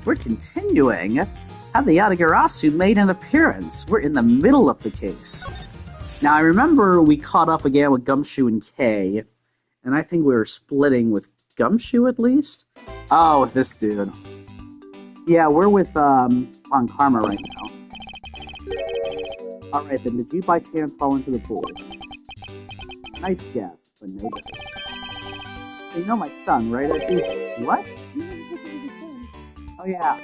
We're continuing. How the Yatagarasu made an appearance. We're in the middle of the case. Now, I remember we caught up again with Gumshoe and Kay, and I think we were splitting with Gumshoe at least? Oh, this dude. Yeah, we're with, on Karma right now. Alright then, did you by chance fall into the pool? Nice guess, but no better. You know my son, right, Edgy? What? Oh yeah.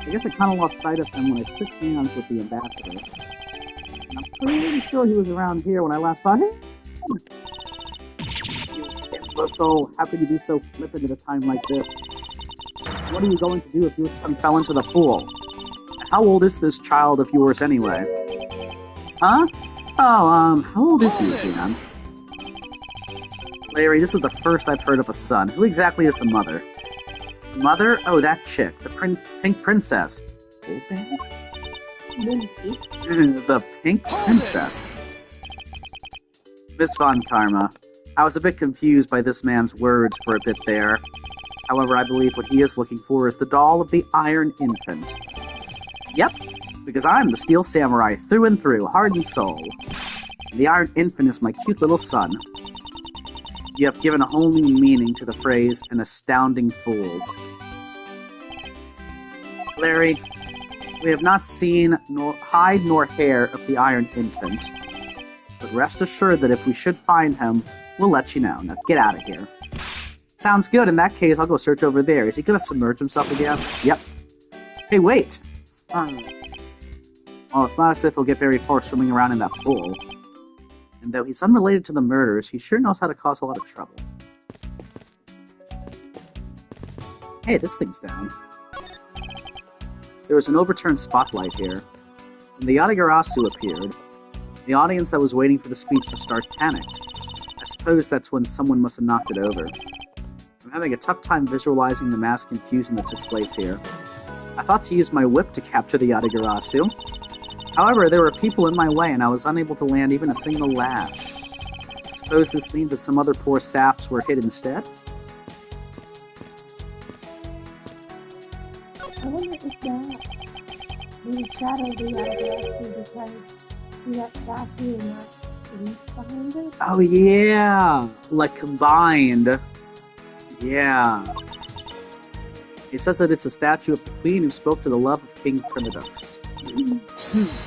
I guess I kind of lost sight of him when I shook hands with the ambassador. And I'm pretty sure he was around here when I last saw him. He was so happy to be so flippant at a time like this. What are you going to do if your son fell into the pool? How old is this child of yours anyway? Huh? Oh, how old is he again? Larry, this is the first I've heard of a son. Who exactly is the mother? Mother? Oh, that chick. The pink princess. Oldbag? The pink princess. Miss Von Karma. I was a bit confused by this man's words for a bit there. However, I believe what he is looking for is the doll of the Iron Infant. Yep, because I'm the Steel Samurai through and through, heart and soul. The Iron Infant is my cute little son. You have given a whole new meaning to the phrase, an astounding fool. Larry, we have not seen nor hide nor hair of the Iron Infant. But rest assured that if we should find him, we'll let you know. Now get out of here. Sounds good. In that case, I'll go search over there. Is he going to submerge himself again? Yep. Hey, wait! Well, it's not as if he'll get very far swimming around in that pool. And though he's unrelated to the murders, he sure knows how to cause a lot of trouble. Hey, this thing's down. There was an overturned spotlight here. When the Yatagarasu appeared, the audience that was waiting for the speech to start panicked. I suppose that's when someone must have knocked it over. I'm having a tough time visualizing the mass confusion that took place here. I thought to use my whip to capture the Yatagarasu. However, there were people in my way and I was unable to land even a single lash. I suppose this means that some other poor saps were hit instead? I wonder if that the shadow of the Yatagarasu because see that statue and that leaf behind it? Oh yeah! Like combined. Yeah. He says that it's a statue of the queen who spoke to the love of King Primidux.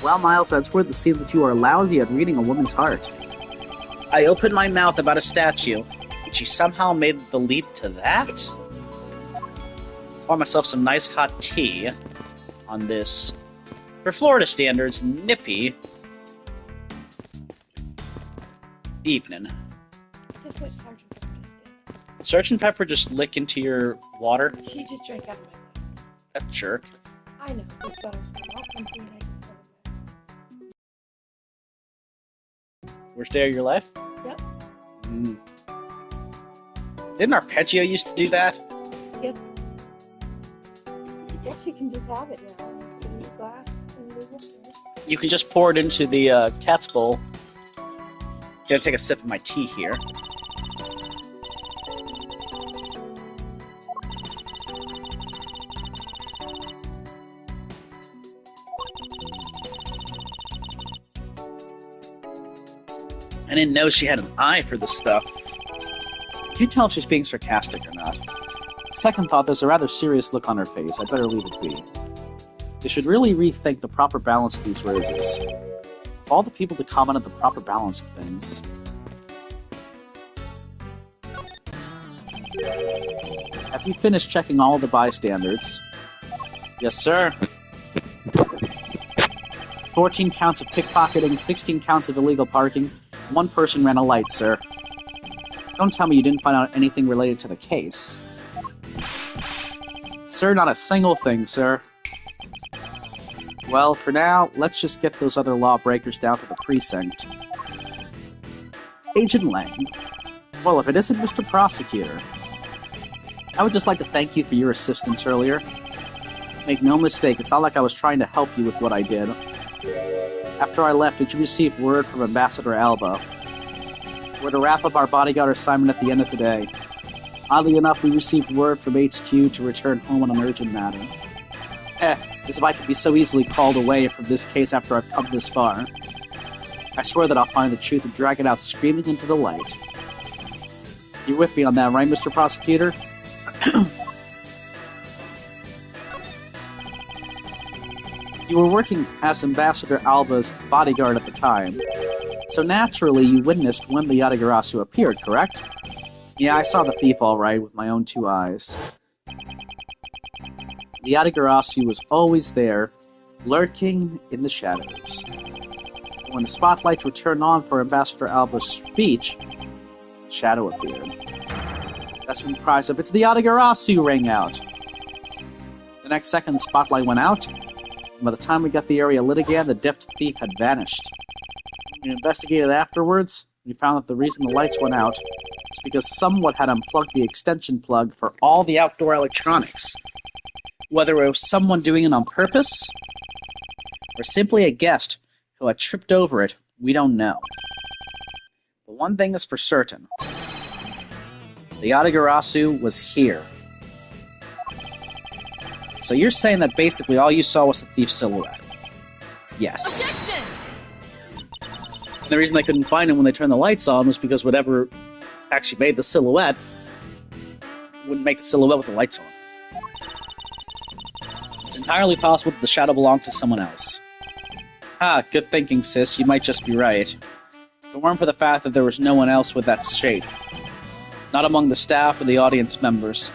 Well, Miles Edgeworth, it seems that you are lousy at reading a woman's heart. I opened my mouth about a statue, and she somehow made the leap to that? Pour myself some nice hot tea on this, for Florida standards, nippy evening. Guess what Sergeant Pepper just did? Sergeant Pepper just lick into your water? She just drank out of my glass. That jerk. I know, this bottle's not empty and I just put it back. Worst day of your life? Yep. Didn't Arpeggio used to do that? Yep. I guess you can just have it now. Use glass and move it. You can just pour it into the cat's bowl. Gonna take a sip of my tea here. I didn't know she had an eye for this stuff. Can you tell if she's being sarcastic or not? Second thought, there's a rather serious look on her face. I'd better leave it be. They should really rethink the proper balance of these roses. For all the people to comment on the proper balance of things. Have you finished checking all the bystanders? Yes, sir. 14 counts of pickpocketing, 16 counts of illegal parking. One person ran a light, sir. Don't tell me you didn't find out anything related to the case. Sir, not a single thing, sir. Well, for now, let's just get those other lawbreakers down to the precinct. Agent Lang. Well, if it isn't Mr. Prosecutor. I would just like to thank you for your assistance earlier. Make no mistake, it's not like I was trying to help you with what I did. After I left, did you receive word from Ambassador Alba? We're to wrap up our bodyguard assignment at the end of the day. Oddly enough, we received word from HQ to return home on an urgent matter. As if I could be so easily called away from this case after I've come this far. I swear that I'll find the truth and drag it out screaming into the light. You're with me on that, right, Mr. Prosecutor? You were working as Ambassador Alba's bodyguard at the time, so naturally you witnessed when the Yatagarasu appeared, correct? Yeah, I saw the thief all right with my own 2 eyes. The Yatagarasu was always there, lurking in the shadows. When the spotlights were turned on for Ambassador Alba's speech, a shadow appeared. That's when cries of, "It's the Yatagarasu!" rang out. The next second, the spotlight went out, and by the time we got the area lit again, the deft thief had vanished. We investigated afterwards, and we found that the reason the lights went out was because someone had unplugged the extension plug for all the outdoor electronics. Whether it was someone doing it on purpose, or simply a guest who had tripped over it, we don't know. But one thing is for certain. The Yatagarasu was here. So you're saying that basically all you saw was the thief's silhouette? Yes. Objection! And the reason they couldn't find him when they turned the lights on was because whatever actually made the silhouette wouldn't make the silhouette with the lights on. It's entirely possible that the shadow belonged to someone else. Ah, good thinking, sis. You might just be right. If it weren't for the fact that there was no one else with that shape. Not among the staff or the audience members.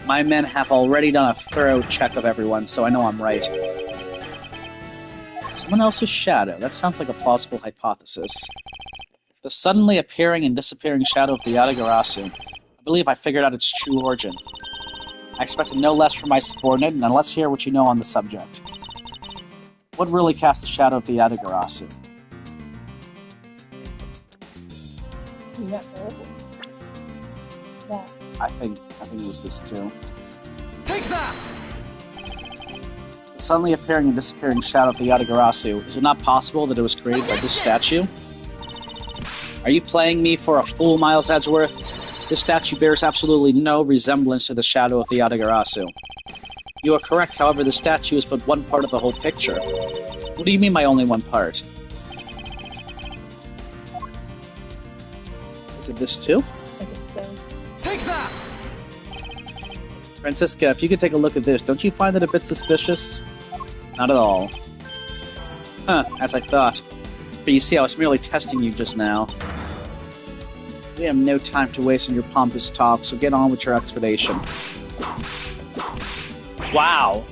My men have already done a thorough check of everyone, so I know I'm right. Someone else's shadow. That sounds like a plausible hypothesis. The suddenly appearing and disappearing shadow of the Yatagarasu. I believe I figured out its true origin. I expected no less from my subordinate, and let's hear what you know on the subject. What really cast the shadow of the Yatagarasu? Yeah. I think it was this too. Take that! The suddenly appearing and disappearing shadow of the Yatagarasu. Is it not possible that it was created by this statue? Are you playing me for a fool, Miles Edgeworth? This statue bears absolutely no resemblance to the shadow of the Yatagarasu. You are correct, however, the statue is but one part of the whole picture. What do you mean by only one part? Is it this too? I think so. Take that! Franziska, if you could take a look at this, don't you find it a bit suspicious? Not at all. Huh, as I thought. But you see, I was merely testing you just now. We have no time to waste on your pompous talk, so get on with your explanation. Wow!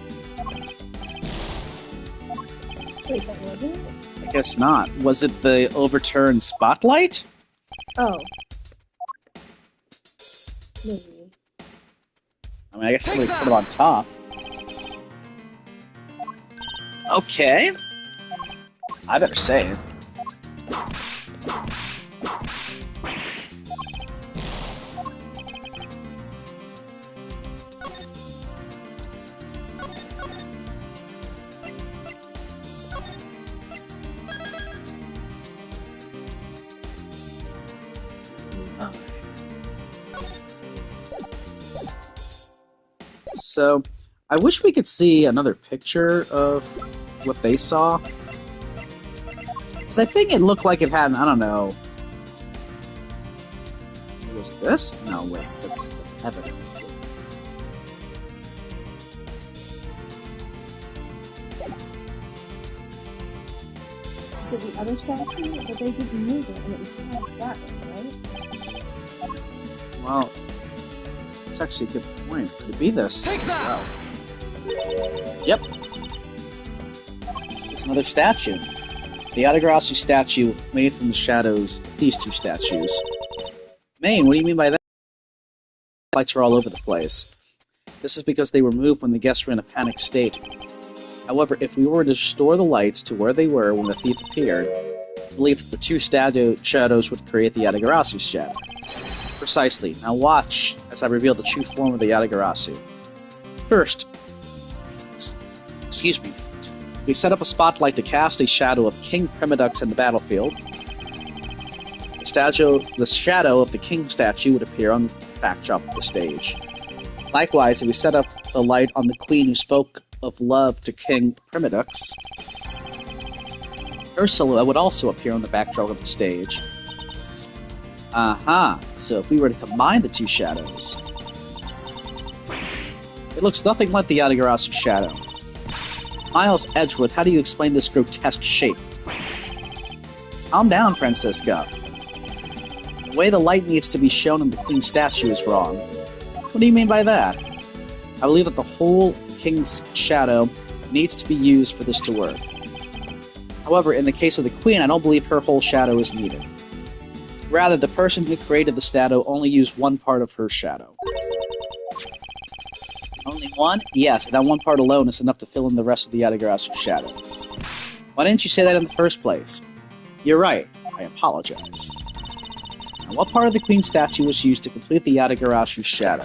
Wait, that wasn't it? I guess not. Was it the overturned spotlight? Oh. Maybe. I mean, I guess somebody put it on top. Okay. I better say it. So, I wish we could see another picture of what they saw. Because I think it looked like it had, I don't know. Was this? No, wait, that's evidence. So the other statue, but they didn't move it, and it was still that one, right? Well, that's actually a good point. Could it be this as well? Yep. It's another statue. The Yatagarasu statue made from the shadows of these two statues. Maine, what do you mean by that? Lights are all over the place. This is because they were moved when the guests were in a panicked state. However, if we were to restore the lights to where they were when the thief appeared, I believe that the two shadows would create the Yatagarasu shadow. Precisely. Now watch as I reveal the true form of the Yatagarasu. First, we set up a spotlight to cast a shadow of King Primadux in the battlefield. The the shadow of the king statue would appear on the backdrop of the stage. Likewise, if we set up the light on the queen who spoke of love to King Primadux, her silhouette would also appear on the backdrop of the stage. Aha, so if we were to combine the two shadows, it looks nothing like the Yatagarasu shadow. Miles Edgeworth, how do you explain this grotesque shape? Calm down, Franziska. The way the light needs to be shown in the queen's statue is wrong. What do you mean by that? I believe that the whole king's shadow needs to be used for this to work. However, in the case of the queen, I don't believe her whole shadow is needed. Rather, the person who created the shadow only used one part of her shadow. Only one? Yes, and that one part alone is enough to fill in the rest of the Yatagarasu shadow. Why didn't you say that in the first place? You're right. I apologize. Now, what part of the queen statue was used to complete the Yatagarasu shadow?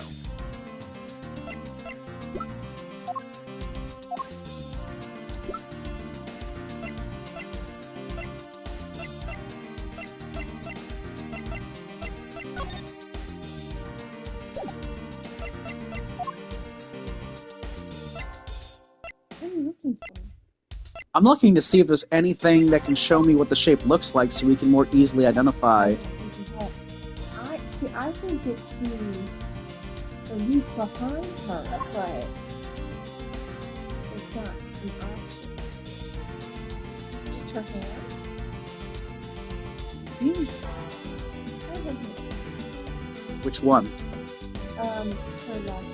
I'm looking to see if there's anything that can show me what the shape looks like so we can more easily identify. I think it's the leaf behind her, but it's not an option. Is it her hand? Which one? Her left.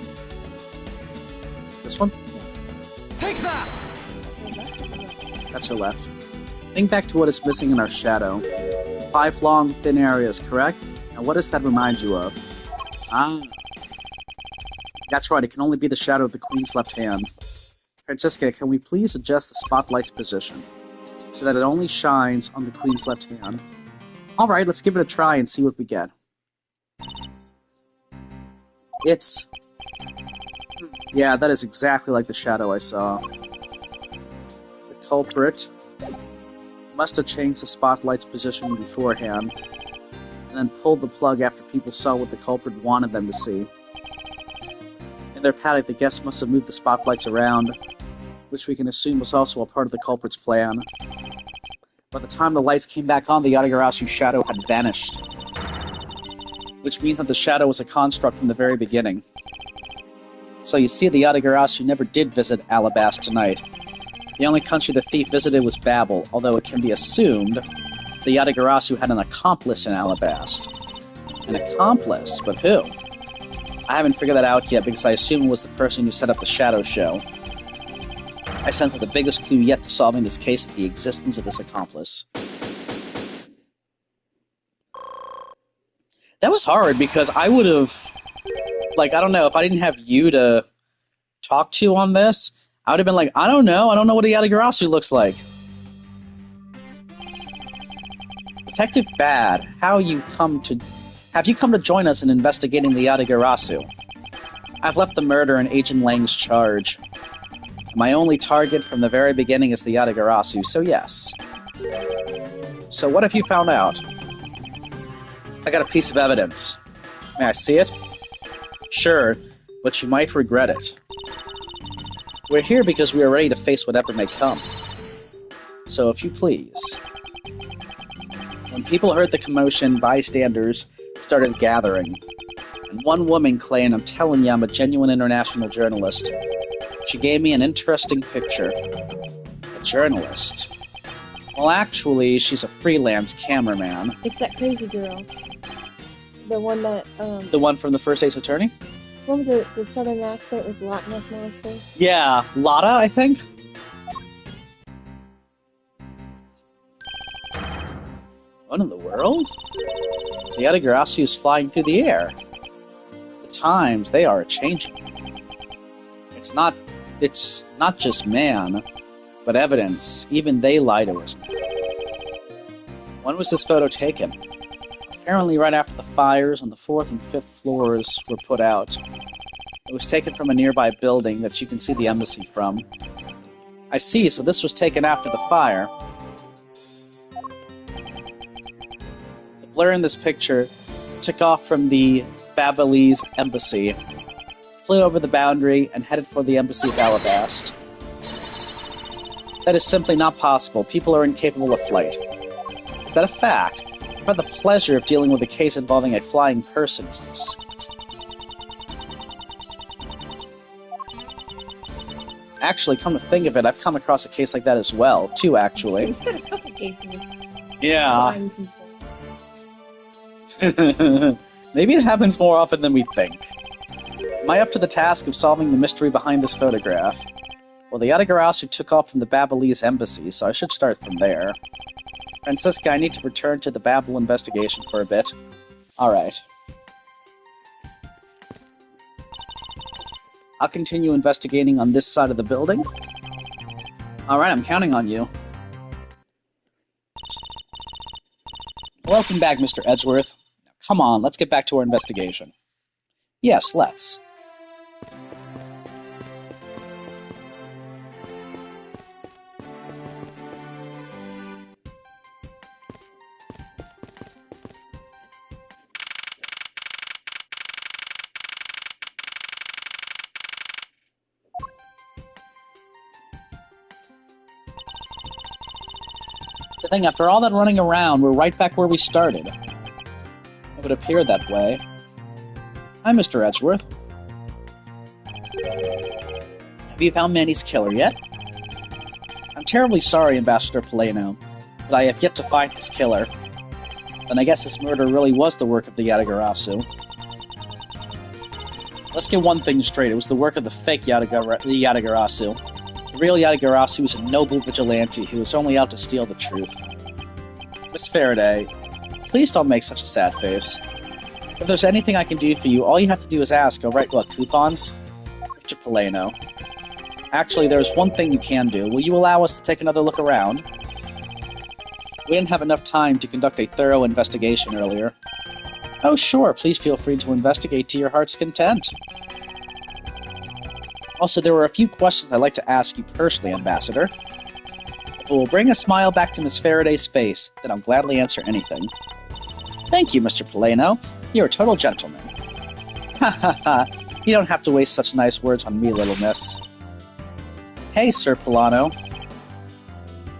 This one? Yeah. Take that! That's her left. Think back to what is missing in our shadow. 5 long, thin areas, correct? And what does that remind you of? Ah. That's right, it can only be the shadow of the queen's left hand. Franziska, can we please adjust the spotlight's position so that it only shines on the queen's left hand? Alright, let's give it a try and see what we get. It's... Yeah, that is exactly like the shadow I saw. The culprit must have changed the spotlight's position beforehand, and then pulled the plug after people saw what the culprit wanted them to see. In their panic, the guests must have moved the spotlights around, which we can assume was also a part of the culprit's plan. By the time the lights came back on, the Yatagarasu shadow had vanished, which means that the shadow was a construct from the very beginning. So you see, the Yatagarasu never did visit Alba tonight. The only country the thief visited was Babel, although it can be assumed the Yatagarasu had an accomplice in Alabast. An accomplice? But who? I haven't figured that out yet because I assume it was the person who set up the shadow show. I sense that the biggest clue yet to solving this case is the existence of this accomplice. That was hard because I would have... Like, I don't know, if I didn't have you to talk to on this, I would have been like, I don't know what a Yatagarasu looks like. Detective Bad, have you come to join us in investigating the Yatagarasu? I've left the murder in Agent Lang's charge. My only target from the very beginning is the Yatagarasu, so yes. So what have you found out? I got a piece of evidence. May I see it? Sure, but you might regret it. We're here because we are ready to face whatever may come. So if you please. When people heard the commotion, bystanders started gathering. And one woman claimed, I'm telling you, I'm a genuine international journalist. She gave me an interesting picture. A journalist. Well, actually, she's a freelance cameraman. It's that crazy girl. The one that, The one from the First Ace Attorney? One with the southern accent with Loch Ness Monster? Yeah, Lotta, I think? What in the world? The Yatagarasu is flying through the air. The times, they are changing. It's not just man, but evidence. Even they lie to us. When was this photo taken? Apparently right after the fires on the 4th and 5th floors were put out. It was taken from a nearby building that you can see the embassy from. I see, so this was taken after the fire. The blur in this picture took off from the Babalese embassy, flew over the boundary, and headed for the embassy of Alabast. That is simply not possible. People are incapable of flight. Is that a fact? I've had the pleasure of dealing with a case involving a flying person. Actually, come to think of it, I've come across a case like that as well, too, actually. We've had a couple cases of Yeah. flying people. Maybe it happens more often than we think. Am I up to the task of solving the mystery behind this photograph? Well, the Yatagarasu took off from the Babalese embassy, so I should start from there. Franziska, I need to return to the Babel investigation for a bit. Alright. I'll continue investigating on this side of the building. Alright, I'm counting on you. Welcome back, Mr. Edgeworth. Now, come on, let's get back to our investigation. Yes, let's. The thing, after all that running around, we're right back where we started. It would appear that way. Hi, Mr. Edgeworth. Have you found Manny's killer yet? I'm terribly sorry, Ambassador Palaeno, but I have yet to find his killer. Then I guess his murder really was the work of the Yatagarasu. Let's get one thing straight, it was the work of the fake Yatagarasu. The real Yatagarasu is a noble vigilante who is only out to steal the truth. Miss Faraday, please don't make such a sad face. If there's anything I can do for you, all you have to do is ask, alright, what, coupons? Mr. Palaeno. Actually, there's one thing you can do. Will you allow us to take another look around? We didn't have enough time to conduct a thorough investigation earlier. Oh, sure, please feel free to investigate to your heart's content. Also, there were a few questions I'd like to ask you personally, Ambassador. If it will bring a smile back to Miss Faraday's face, then I'll gladly answer anything. Thank you, Mr. Palaeno. You're a total gentleman. Ha ha ha. You don't have to waste such nice words on me, little miss. Hey, Sir Palaeno.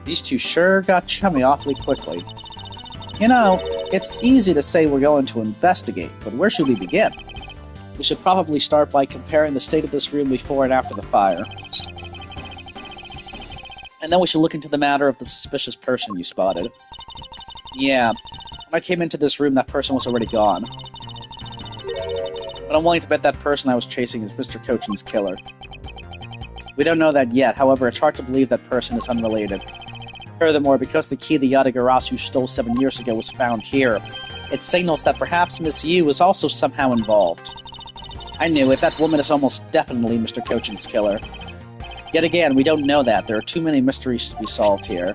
These two sure got chummy awfully quickly. You know, it's easy to say we're going to investigate, but where should we begin? We should probably start by comparing the state of this room before and after the fire. And then we should look into the matter of the suspicious person you spotted. Yeah, when I came into this room, that person was already gone. But I'm willing to bet that person I was chasing is Mr. Coachen's killer. We don't know that yet, however, it's hard to believe that person is unrelated. Furthermore, because the key the Yatagarasu stole 7 years ago was found here, it signals that perhaps Miss Yu was also somehow involved. I knew it, that woman is almost definitely Mr. Coachen's killer. Yet again, we don't know that, there are too many mysteries to be solved here.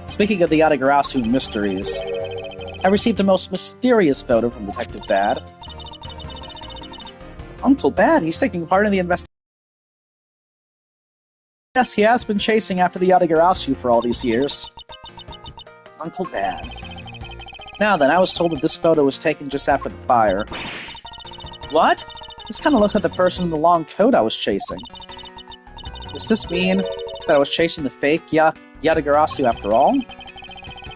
Speaking of the Yatagarasu mysteries, I received a most mysterious photo from Detective Bad. Uncle Bad, he's taking part in the investigation. Yes, he has been chasing after the Yatagarasu for all these years. Uncle Bad. Now then, I was told that this photo was taken just after the fire. What? This kind of looks like the person in the long coat I was chasing. Does this mean that I was chasing the fake Yatagarasu after all?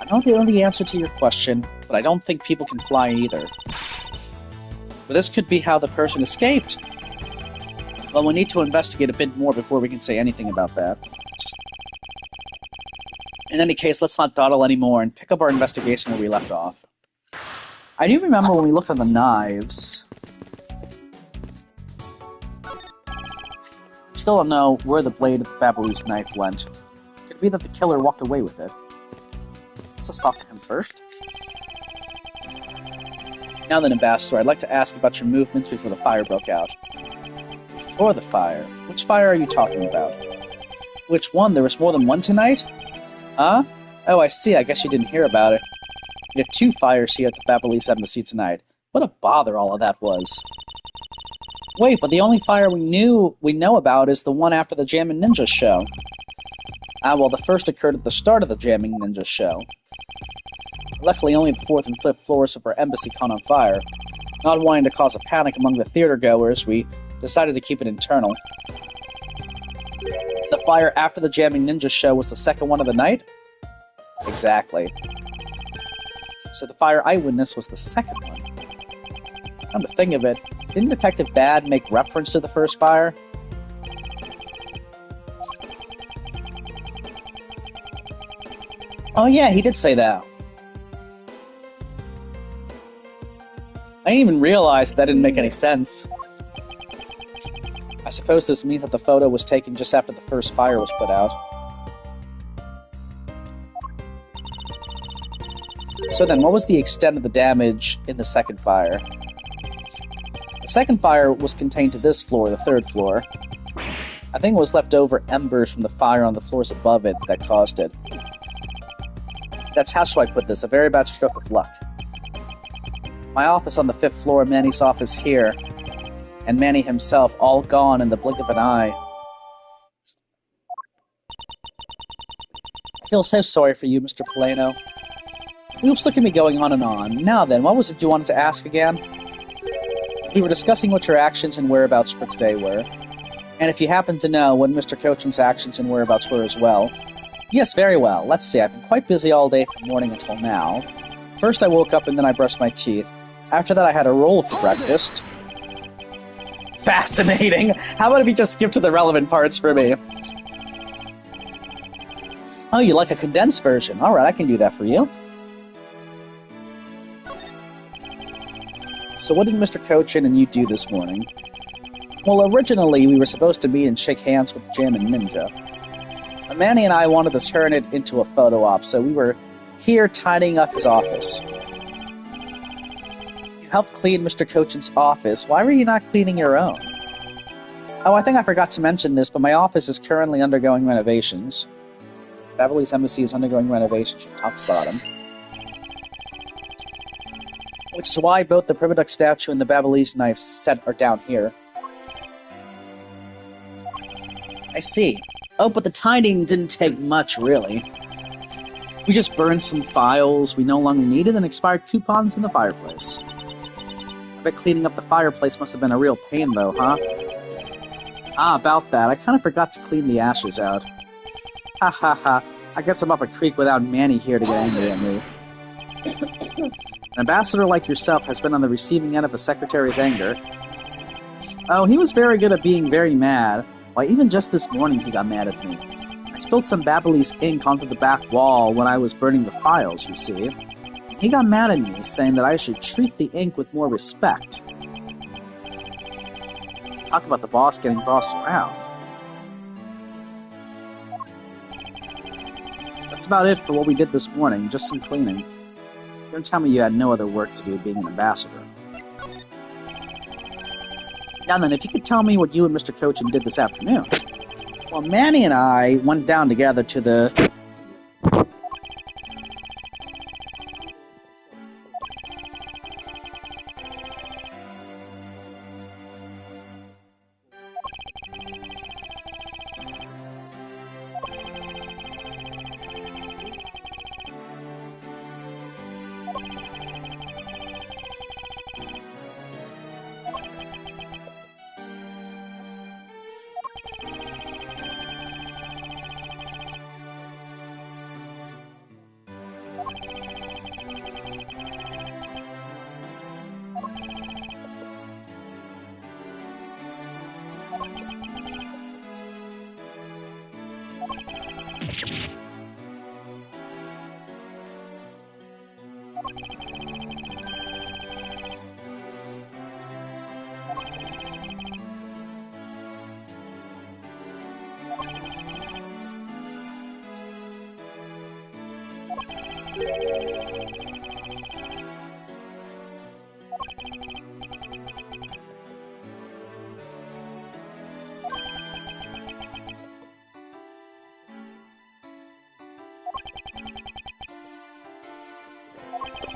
I don't know the answer to your question, but I don't think people can fly either. But this could be how the person escaped. Well, we need to investigate a bit more before we can say anything about that. In any case, let's not dawdle anymore and pick up our investigation where we left off. I do remember when we looked at the knives. Still don't know where the blade of the Babalese knife went. Could be that the killer walked away with it. Let's talk to him first. Now then, Ambassador, I'd like to ask about your movements before the fire broke out. Before the fire? Which fire are you talking about? Which one? There was more than one tonight? Huh? Oh, I see. I guess you didn't hear about it. We had 2 fires here at the Babalese embassy tonight. What a bother all of that was. Wait, but the only fire we know about is the one after the Jammin' Ninja show. Ah, well, the first occurred at the start of the Jammin' Ninja show. Luckily, only the 4th and 5th floors of our embassy caught on fire. Not wanting to cause a panic among the theater-goers, we decided to keep it internal. The fire after the Jamming Ninja show was the second one of the night? Exactly. So the fire I witnessed was the second one. Come to think of it, didn't Detective Bad make reference to the first fire? Oh yeah, he did say that. I didn't even realize that didn't make any sense. I suppose this means that the photo was taken just after the first fire was put out. So then, what was the extent of the damage in the second fire? The second fire was contained to this floor, the 3rd floor. I think it was leftover embers from the fire on the floors above it that caused it. That's how shall I put this, a very bad stroke of luck. My office on the 5th floor, Manny's office here, and Manny himself all gone in the blink of an eye. I feel so sorry for you, Mr. Palaeno. Oops, look at me going on and on. Now then, what was it you wanted to ask again? We were discussing what your actions and whereabouts for today were. And if you happen to know what Mr. Coachen's actions and whereabouts were as well. Yes, very well. Let's see, I've been quite busy all day from morning until now. First I woke up and then I brushed my teeth. After that I had a roll for breakfast. Fascinating! How about if you just skip to the relevant parts for me? Oh, you like a condensed version. Alright, I can do that for you. So what did Mr. Coachen and you do this morning? Well, originally we were supposed to meet and shake hands with the Jammin' Ninja. But Manny and I wanted to turn it into a photo op, so we were here tidying up his office. You helped clean Mr. Coachen's office. Why were you not cleaning your own? Oh, I think I forgot to mention this, but my office is currently undergoing renovations. Beverly's embassy is undergoing renovations from top to bottom. Which is why both the Prima Duck statue and the Babyliss knife set are down here. I see. Oh, but the tidying didn't take much, really. We just burned some files we no longer needed and expired coupons in the fireplace. I bet cleaning up the fireplace must have been a real pain, though, huh? Ah, about that. I kind of forgot to clean the ashes out. Ha ha ha. I guess I'm up a creek without Manny here to get angry at me. An ambassador like yourself has been on the receiving end of a secretary's anger. Oh, he was very good at being very mad. Why, even just this morning he got mad at me. I spilled some Babyliss ink onto the back wall when I was burning the files, you see. He got mad at me, saying that I should treat the ink with more respect. Talk about the boss getting bossed around. That's about it for what we did this morning, just some cleaning. Don't tell me you had no other work to do being an ambassador. Now then, if you could tell me what you and Mr. Coachen did this afternoon. Well, Manny and I went down together to the...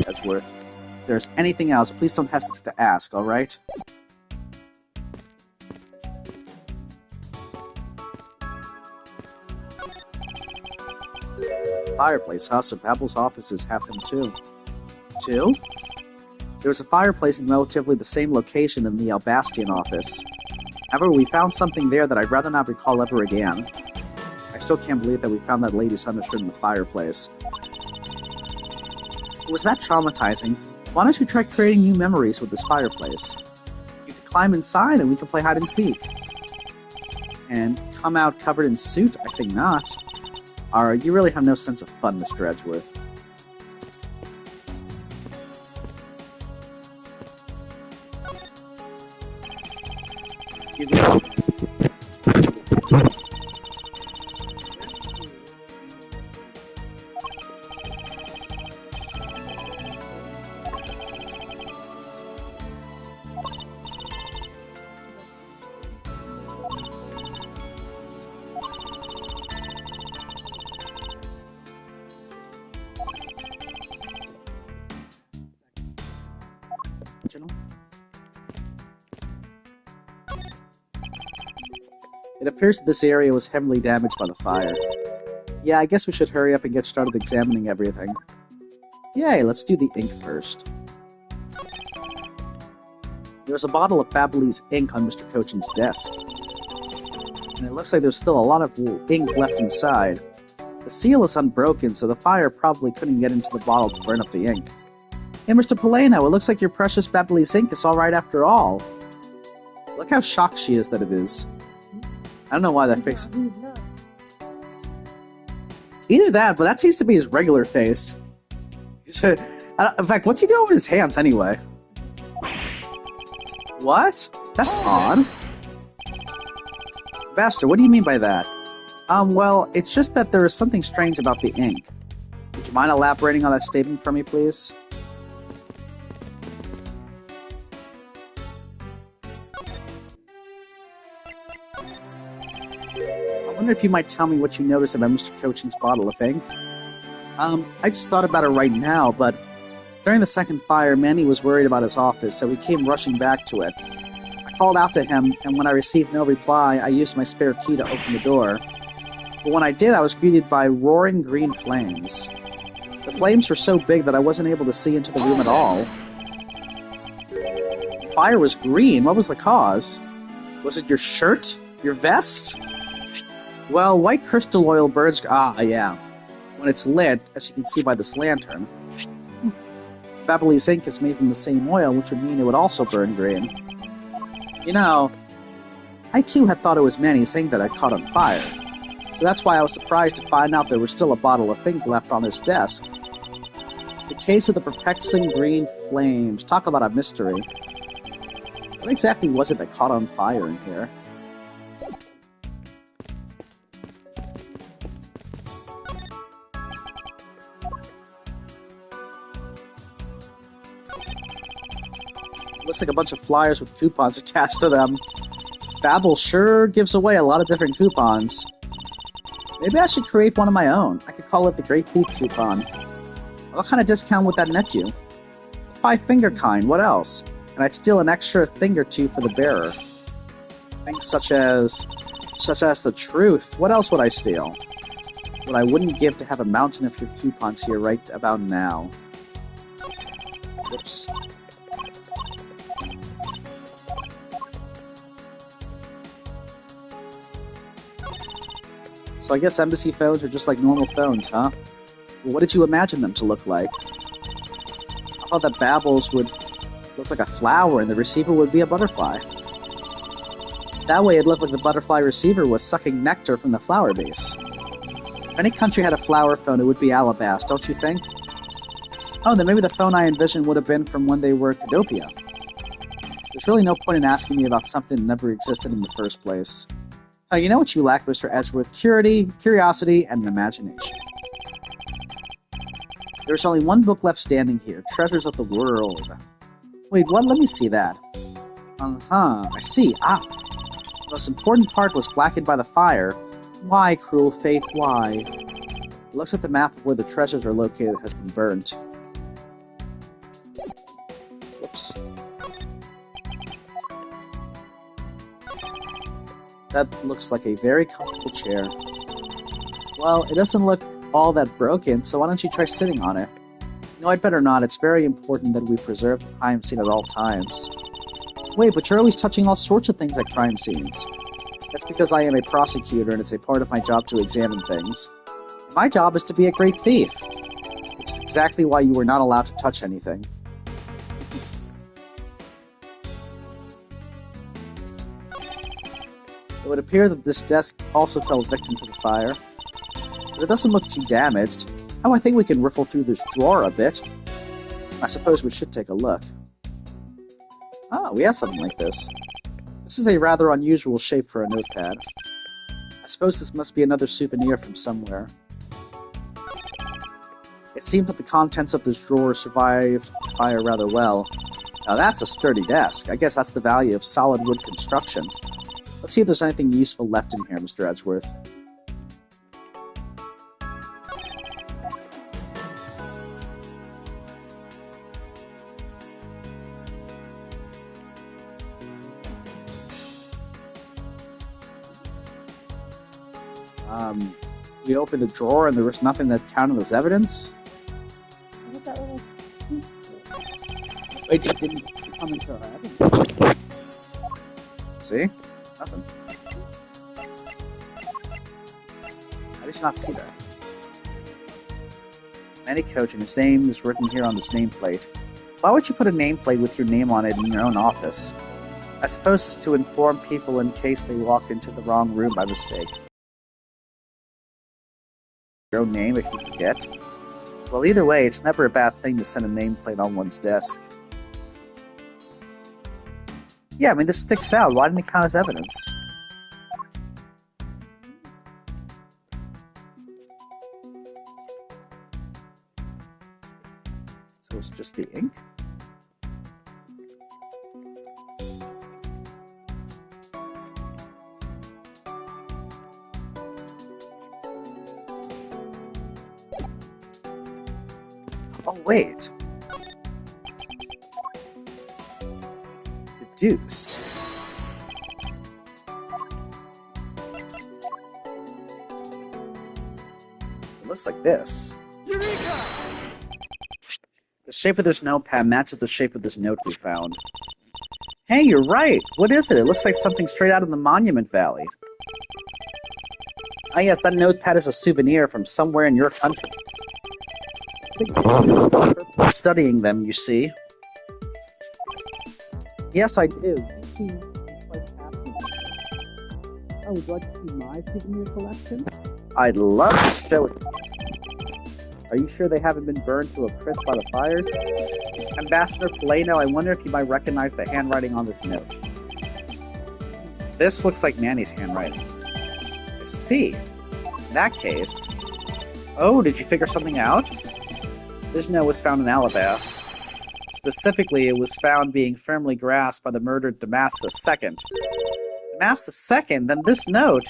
Edgeworth. If there's anything else, please don't hesitate to ask, alright? Fireplace, huh? So Babble's offices have them too. 2? There was a fireplace in relatively the same location in the Albastian office. However, we found something there that I'd rather not recall ever again. I still can't believe that we found that lady's undershirt in the fireplace. It was that traumatizing. Why don't you try creating new memories with this fireplace? You could climb inside and we could play hide and seek. And come out covered in soot? I think not. Alright, you really have no sense of fun, Mr. Edgeworth. It appears that this area was heavily damaged by the fire. Yeah, I guess we should hurry up and get started examining everything. Yay, let's do the ink first. There's a bottle of Ablaze ink on Mr. Coachen's desk. And it looks like there's still a lot of ink left inside. The seal is unbroken, so the fire probably couldn't get into the bottle to burn up the ink. Hey, Mr. Palaeno, it looks like your precious Ablaze ink is alright after all. Look how shocked she is that it is. I don't know why that face... Either that, but that seems to be his regular face. In fact, what's he doing with his hands, anyway? What? That's odd. Bastard, what do you mean by that? Well, it's just that there is something strange about the ink. Would you mind elaborating on that statement for me, please? I wonder if you might tell me what you noticed about Mr. Coachen's bottle of ink. I just thought about it right now, but during the second fire, Manny was worried about his office, so he came rushing back to it. I called out to him, and when I received no reply, I used my spare key to open the door. But when I did, I was greeted by roaring green flames. The flames were so big that I wasn't able to see into the room at all. The fire was green. What was the cause? Was it your shirt? Your vest? Well, white crystal oil burns... Ah, yeah. When it's lit, as you can see by this lantern. Ablaze ink is made from the same oil, which would mean it would also burn green. You know, I too had thought it was Manny's ink that had caught on fire. So that's why I was surprised to find out there was still a bottle of ink left on his desk. The case of the perplexing green flames. Talk about a mystery. What exactly was it that caught on fire in here? Looks like a bunch of flyers with coupons attached to them. Babel sure gives away a lot of different coupons. Maybe I should create one of my own. I could call it the Great Thief coupon. What kind of discount would that net you? The 5-finger kind, what else? And I'd steal an extra thing or two for the bearer. Things such as the truth. What else would I steal? What I wouldn't give to have a mountain of your coupons here right about now. Whoops. So I guess embassy phones are just like normal phones, huh? Well, what did you imagine them to look like? I thought that Babel's would look like a flower and the receiver would be a butterfly. That way it looked like the butterfly receiver was sucking nectar from the flower base. If any country had a flower phone, it would be Alba, don't you think? Oh, then maybe the phone I envisioned would have been from when they were Cadopia. There's really no point in asking me about something that never existed in the first place. You know what you lack, Mr. Edgeworth? Curiosity, and imagination. There's only one book left standing here, Treasures of the World. Wait, what? Let me see that. I see. The most important part was blackened by the fire. Why, cruel fate, why? It looks like the map of where the treasures are located has been burnt. Whoops. That looks like a very comfortable chair. Well, it doesn't look all that broken, so why don't you try sitting on it? No, I'd better not. It's very important that we preserve the crime scene at all times. Wait, but you're always touching all sorts of things at crime scenes. That's because I am a prosecutor and it's a part of my job to examine things. My job is to be a great thief, which is exactly why you were not allowed to touch anything. It would appear that this desk also fell victim to the fire, but it doesn't look too damaged. Oh, I think we can riffle through this drawer a bit. I suppose we should take a look. Ah, we have something like this. This is a rather unusual shape for a notepad. I suppose this must be another souvenir from somewhere. It seems that the contents of this drawer survived the fire rather well. Now that's a sturdy desk. I guess that's the value of solid wood construction. Let's see if there's anything useful left in here, Mr. Edgeworth. We opened the drawer and there was nothing that counted as evidence? Look at that little piece. It didn't come into our evidence. See? Nothing. I did not see that. Manny Coachen, his name is written here on this nameplate. Why would you put a nameplate with your name on it in your own office? I suppose it's to inform people in case they walked into the wrong room by mistake. Your own name if you forget. Well, either way, it's never a bad thing to send a nameplate on one's desk. Yeah, I mean, this sticks out. Why didn't it count as evidence? So it's just the ink? Oh, wait. The deuce. It looks like this. Eureka! The shape of this notepad matches the shape of this note we found. Hey, you're right! What is it? It looks like something straight out of the Monument Valley. Ah, yes, that notepad is a souvenir from somewhere in your country. Studying them, you see. Yes, I do. Oh, would you like to see my souvenir collection? I'd love to show it. Are you sure they haven't been burned to a crisp by the fires? Ambassador Palaeno, I wonder if you might recognize the handwriting on this note. This looks like Manny's handwriting. I see. In that case... Oh, did you figure something out? This note was found in Alabast. Specifically, it was found being firmly grasped by the murdered Damas II. Damas II? Then this note...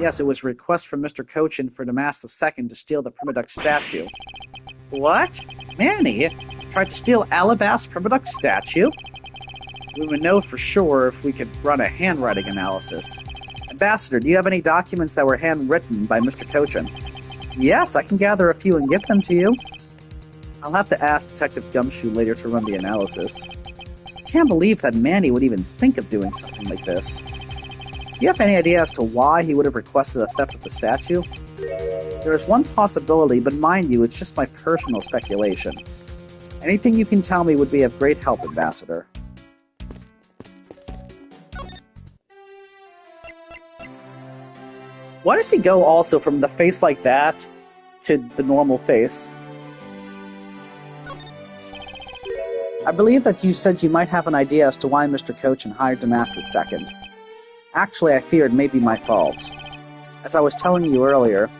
Yes, it was a request from Mr. Coachen for Damas II to steal the Primadux statue. What? Manny? Tried to steal Alabast's Primadux statue? We would know for sure if we could run a handwriting analysis. Ambassador, do you have any documents that were handwritten by Mr. Coachen? Yes, I can gather a few and give them to you. I'll have to ask Detective Gumshoe later to run the analysis. I can't believe that Manny would even think of doing something like this. Do you have any idea as to why he would have requested the theft of the statue? There is one possibility, but mind you, it's just my personal speculation. Anything you can tell me would be of great help, Ambassador. Why does he go also from the face like that to the normal face? I believe that you said you might have an idea as to why Mr. Coachen hired Damas II. Actually, I fear it may be my fault. As I was telling you earlier,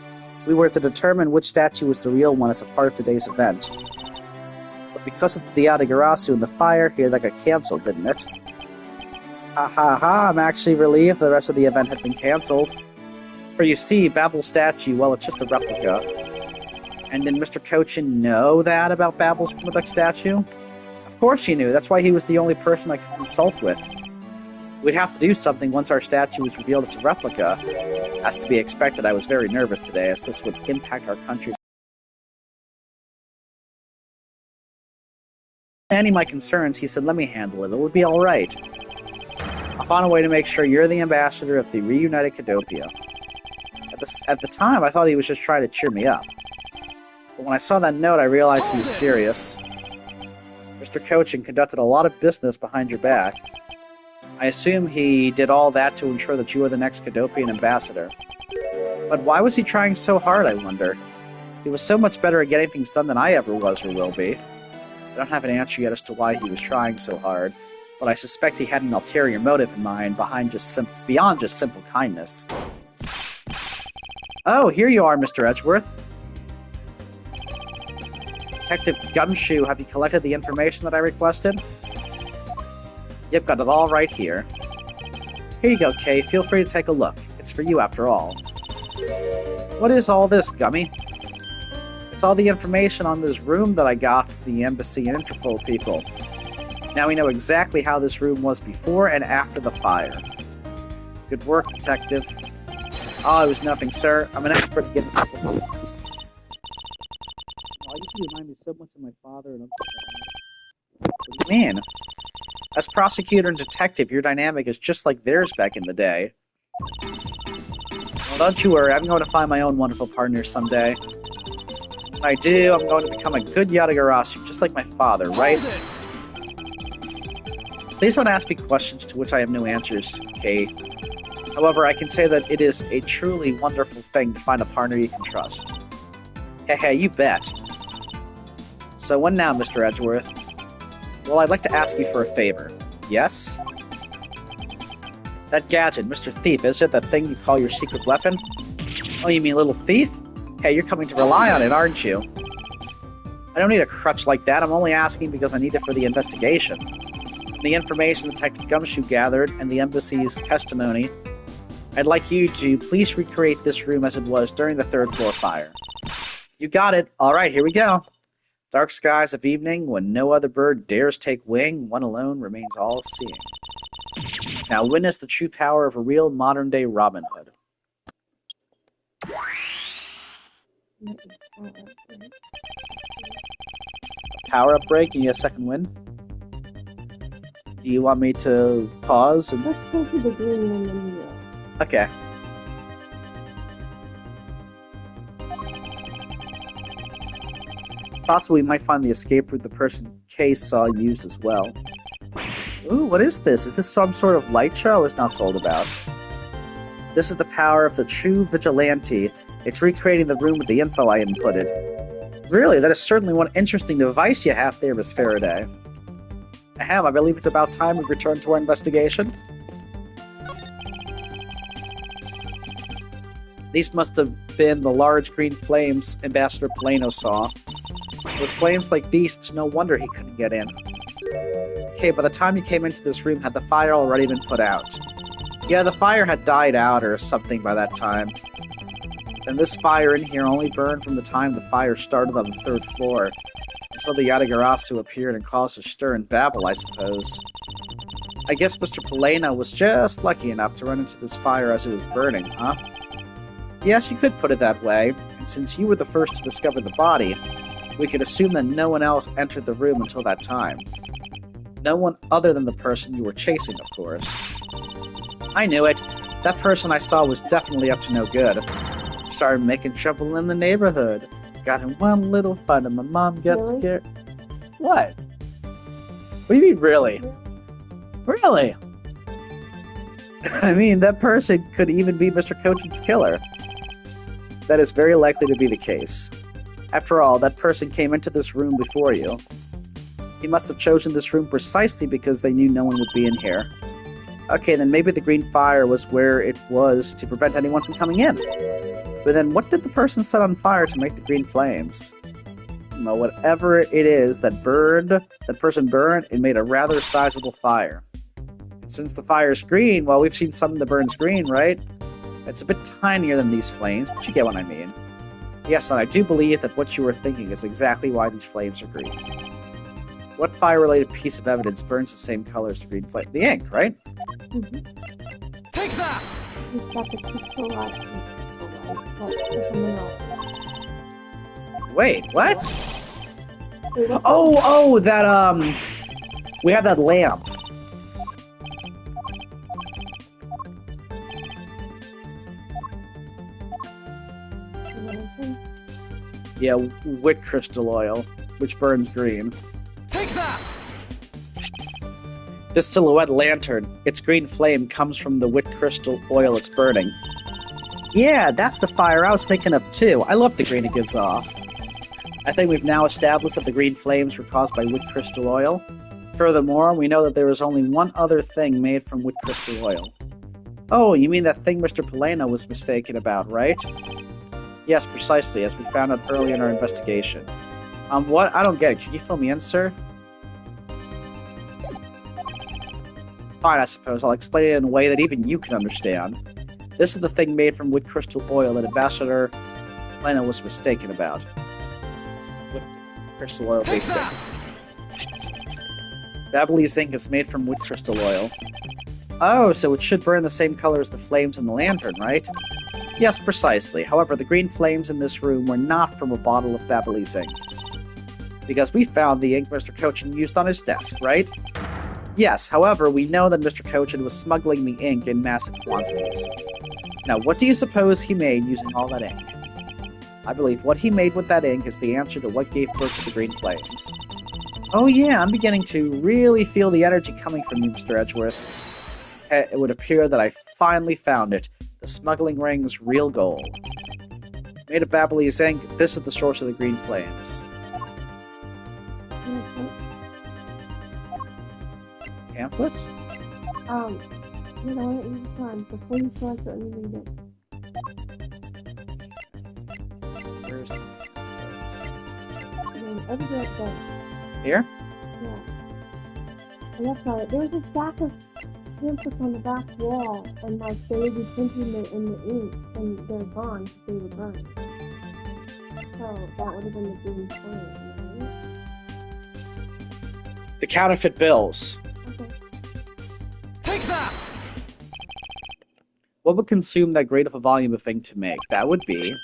we were to determine which statue was the real one as a part of today's event. But because of the Yatagarasu and the fire here, that got cancelled, didn't it? Ha ha ha, I'm actually relieved the rest of the event had been cancelled. For you see, Babel's statue, well, it's just a replica. And did Mr. Coachen know that about Babel's Primadux statue? Of course he knew, that's why he was the only person I could consult with. We'd have to do something once our statue was revealed as a replica. As to be expected, I was very nervous today, as this would impact our country's understanding my concerns, he said, let me handle it. It'll be alright. I found a way to make sure you're the ambassador of the reunited Cadopia. At the time, I thought he was just trying to cheer me up. But when I saw that note, I realized he was serious. Mr. Coachen conducted a lot of business behind your back. I assume he did all that to ensure that you were the next Cadopian ambassador. But why was he trying so hard, I wonder? He was so much better at getting things done than I ever was or will be. I don't have an answer yet as to why he was trying so hard, but I suspect he had an ulterior motive in mind beyond just simple kindness. Oh, here you are, Mr. Edgeworth. Detective Gumshoe, have you collected the information that I requested? Yep, got it all right here. Here you go, Kay. Feel free to take a look. It's for you, after all. What is all this, Gummy? It's all the information on this room that I got from the Embassy and Interpol people. Now we know exactly how this room was before and after the fire. Good work, Detective. Oh, it was nothing, sir. I'm an expert at getting people. Oh, you remind me so much of my father and Uncle Dad. What do you mean? As prosecutor and detective, your dynamic is just like theirs back in the day. Well, don't you worry, I'm going to find my own wonderful partner someday. When I do, I'm going to become a good Yatagarasu, just like my father, right? Please don't ask me questions to which I have no answers, Kay. However, I can say that it is a truly wonderful thing to find a partner you can trust. Hey, you bet. So when now, Mr. Edgeworth? Well, I'd like to ask you for a favor. Yes? That gadget, Mr. Thief, is it that thing you call your secret weapon? Oh, you mean Little Thief? Hey, you're coming to rely on it, aren't you? I don't need a crutch like that. I'm only asking because I need it for the investigation. The information Detective Gumshoe gathered and the Embassy's testimony, I'd like you to please recreate this room as it was during the third floor fire. You got it. All right, here we go. Dark skies of evening, when no other bird dares take wing, one alone remains all-seeing. Now witness the true power of a real modern-day Robin Hood. Power-up break, you need a second win? Do you want me to pause? And... Let's go to the green and then yellow. Okay. It's possible we might find the escape route the person Kay saw used as well. Ooh, what is this? Is this some sort of light show I was not told about? This is the power of the true vigilante. It's recreating the room with the info I inputted. Really, that is certainly one interesting device you have there, Miss Faraday. Ahem, I believe it's about time we return to our investigation. These must have been the large green flames Ambassador Palaeno saw. With flames like these, it's no wonder he couldn't get in. Okay, by the time he came into this room, had the fire already been put out? Yeah, the fire had died out or something by that time. And this fire in here only burned from the time the fire started on the third floor, until the Yatagarasu appeared and caused a stir and babble, I suppose. I guess Mr. Palaeno was just lucky enough to run into this fire as it was burning, huh? Yes, you could put it that way, and since you were the first to discover the body, we could assume that no one else entered the room until that time. No one other than the person you were chasing, of course. I knew it. That person I saw was definitely up to no good. Started making trouble in the neighborhood. Got in one little fight and my mom got scared. What? What do you mean, really? Really? I mean, that person could even be Mr. Coachen's killer. That is very likely to be the case. After all, that person came into this room before you. He must have chosen this room precisely because they knew no one would be in here. Okay, then maybe the green fire was where it was to prevent anyone from coming in. But then what did the person set on fire to make the green flames? Well, whatever it is that person burned, it made a rather sizable fire. And since the fire's green, well, we've seen something that burns green, right? It's a bit tinier than these flames, but you get what I mean. Yes, and I do believe that what you were thinking is exactly why these flames are green. What fire-related piece of evidence burns the same color as the green flame? The ink, right? Mm-hmm. Take that! It's got the crystal light and crystal light. That's the mineral. Wait, what? Wait, what's Oh, we have that lamp. that? Yeah, wit crystal oil, which burns green. Take that! This silhouette lantern, its green flame comes from the wit crystal oil it's burning. Yeah, that's the fire I was thinking of too. I love the green it gives off. I think we've now established that the green flames were caused by wit crystal oil. Furthermore, we know that there is only one other thing made from wit crystal oil. Oh, you mean that thing Mr. Palaeno was mistaken about, right? Yes, precisely, as we found out early in our investigation. What? I don't get it. Can you fill me in, sir? Fine, I suppose. I'll explain it in a way that even you can understand. This is the thing made from wit crystal oil that Ambassador Palaeno was mistaken about. Wit crystal oil based ink. Ablaze ink is made from wit crystal oil. Oh, so it should burn the same color as the flames in the lantern, right? Yes, precisely. However, the green flames in this room were not from a bottle of Ablaze ink. Because we found the ink Mr. Coachen used on his desk, right? Yes, however, we know that Mr. Coachen was smuggling the ink in massive quantities. Now, what do you suppose he made using all that ink? I believe what he made with that ink is the answer to what gave birth to the green flames. Oh yeah, I'm beginning to really feel the energy coming from you, Mr. Edgeworth. It would appear that I finally found it. The smuggling ring's real goal. Made of Ablaze ink, this is the source of the green flames. Pamphlets? You know what? You sign before you select it, you read it. Where's the pamphlets? Everywhere it goes. Here? Yeah. And that's not it. There was a stack of pamphlets on the back wall, and like they would be printing it in the ink, and they're gone because they were burned. So that would have been the green flame, right? The counterfeit bills. Okay. Take that! What would consume that great of a volume of ink to make? That would be the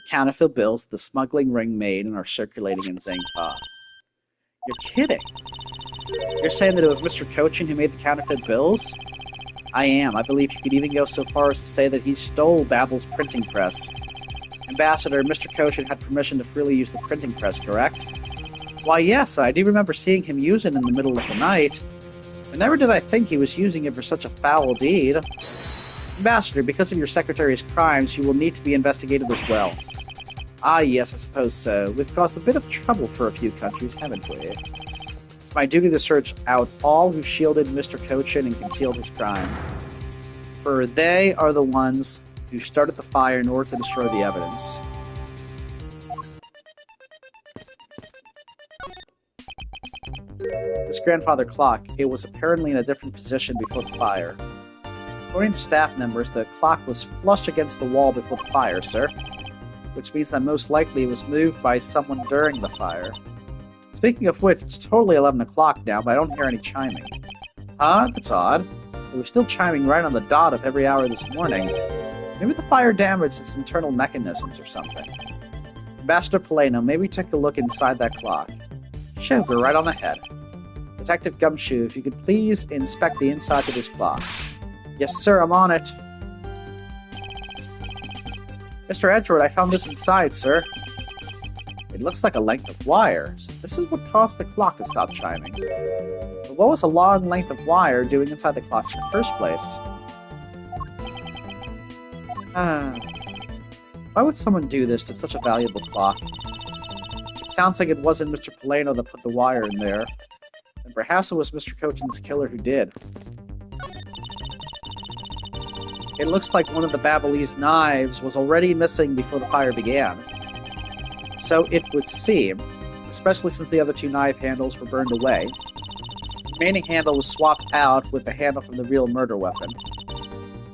counterfeit bills the smuggling ring made and are circulating in Zangfa. You're kidding. You're saying that it was Mr. Coachen who made the counterfeit bills? I am. I believe you could even go so far as to say that he stole Babbel's printing press. Ambassador, Mr. Coachen had permission to freely use the printing press, correct? Why, yes, I do remember seeing him use it in the middle of the night. But never did I think he was using it for such a foul deed. Ambassador, because of your secretary's crimes, you will need to be investigated as well. Ah, yes, I suppose so. We've caused a bit of trouble for a few countries, haven't we? It's my duty to search out all who shielded Mr. Coachen and concealed his crime. For they are the ones who started the fire in order to destroy the evidence. This grandfather clock, it was apparently in a different position before the fire. According to staff members, the clock was flush against the wall before the fire, sir. Which means that most likely it was moved by someone during the fire. Speaking of which, it's totally 11 o'clock now, but I don't hear any chiming. Huh? That's odd. It was still chiming right on the dot of every hour this morning. Maybe the fire damaged its internal mechanisms or something. Ambassador Palaeno, maybe take a look inside that clock. Sure, we're right on ahead. Detective Gumshoe, if you could please inspect the inside of this clock. Yes, sir, I'm on it. Mr. Edgeworth, I found this inside, sir. It looks like a length of wire. So this is what caused the clock to stop chiming. But what was a long length of wire doing inside the clock in the first place? Why would someone do this to such a valuable clock? It sounds like it wasn't Mr. Palaeno that put the wire in there. And perhaps it was Mr. Coachen's killer who did. It looks like one of the Babbelese knives was already missing before the fire began. So it would seem, especially since the other two knife handles were burned away. The remaining handle was swapped out with the handle from the real murder weapon.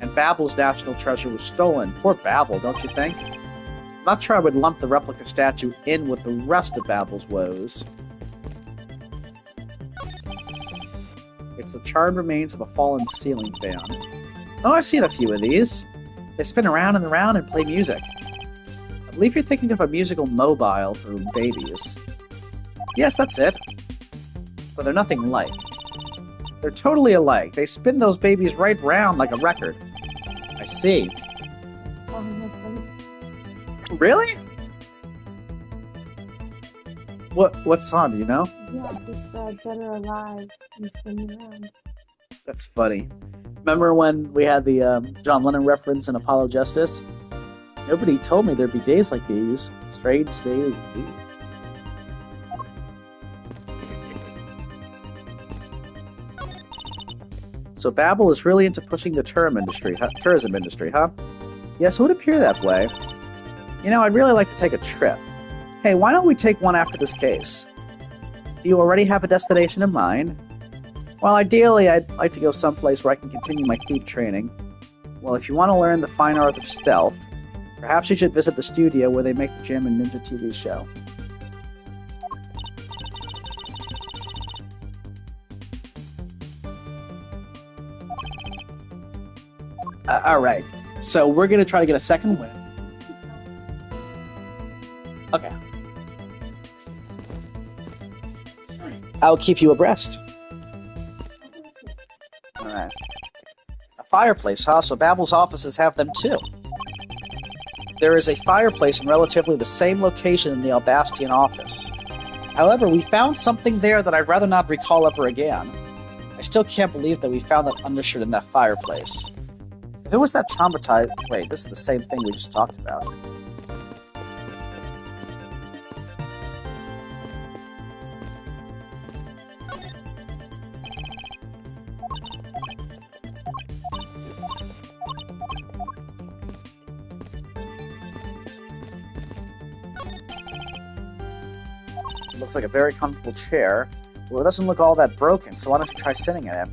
And Babbel's national treasure was stolen. Poor Babbel, don't you think? I'm not sure I would lump the replica statue in with the rest of Babbel's woes. It's the charred remains of a fallen ceiling fan. Oh, I've seen a few of these. They spin around and around and play music. I believe you're thinking of a musical mobile for babies. Yes, that's it. But they're nothing alike. They're totally alike. They spin those babies right round like a record. I see. That's the song I think. Really? What song, do you know? Yeah, it's Dead or Alive. You spin me around. That's funny. Remember when we had the John Lennon reference in Apollo Justice? Nobody told me there'd be days like these. Strange days indeed. So Babel is really into pushing the tourism industry, huh? Yes, it would appear that way. You know, I'd really like to take a trip. Hey, why don't we take one after this case? Do you already have a destination in mind? Well, ideally, I'd like to go someplace where I can continue my thief training. Well, if you want to learn the fine art of stealth, perhaps you should visit the studio where they make the Gym and Ninja TV show. Alright, so we're going to try to get a second win. Okay. I'll keep you abreast. Alright. A fireplace, huh? So Babel's offices have them too. There is a fireplace in relatively the same location in the Albastian office. However, we found something there that I'd rather not recall ever again. I still can't believe that we found that undershirt in that fireplace. Who was that traumatized? Wait, this is the same thing we just talked about. It looks like a very comfortable chair. Well, it doesn't look all that broken, so why don't you try sitting in it?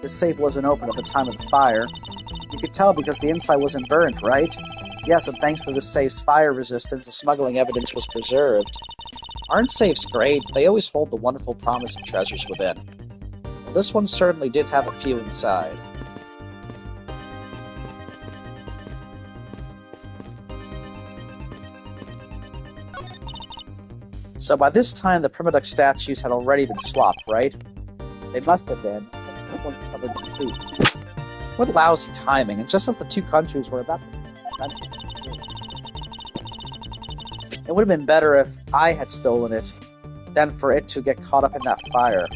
This safe wasn't open at the time of the fire. You could tell because the inside wasn't burnt, right? Yes, and thanks to this safe's fire resistance, the smuggling evidence was preserved. Aren't safes great? They always hold the wonderful promise of treasures within. Well, this one certainly did have a few inside. So by this time, the Primaduck statues had already been swapped, right? They must have been. One's covered in food. What lousy timing, and just as the two countries were about to... It would have been better if I had stolen it than for it to get caught up in that fire.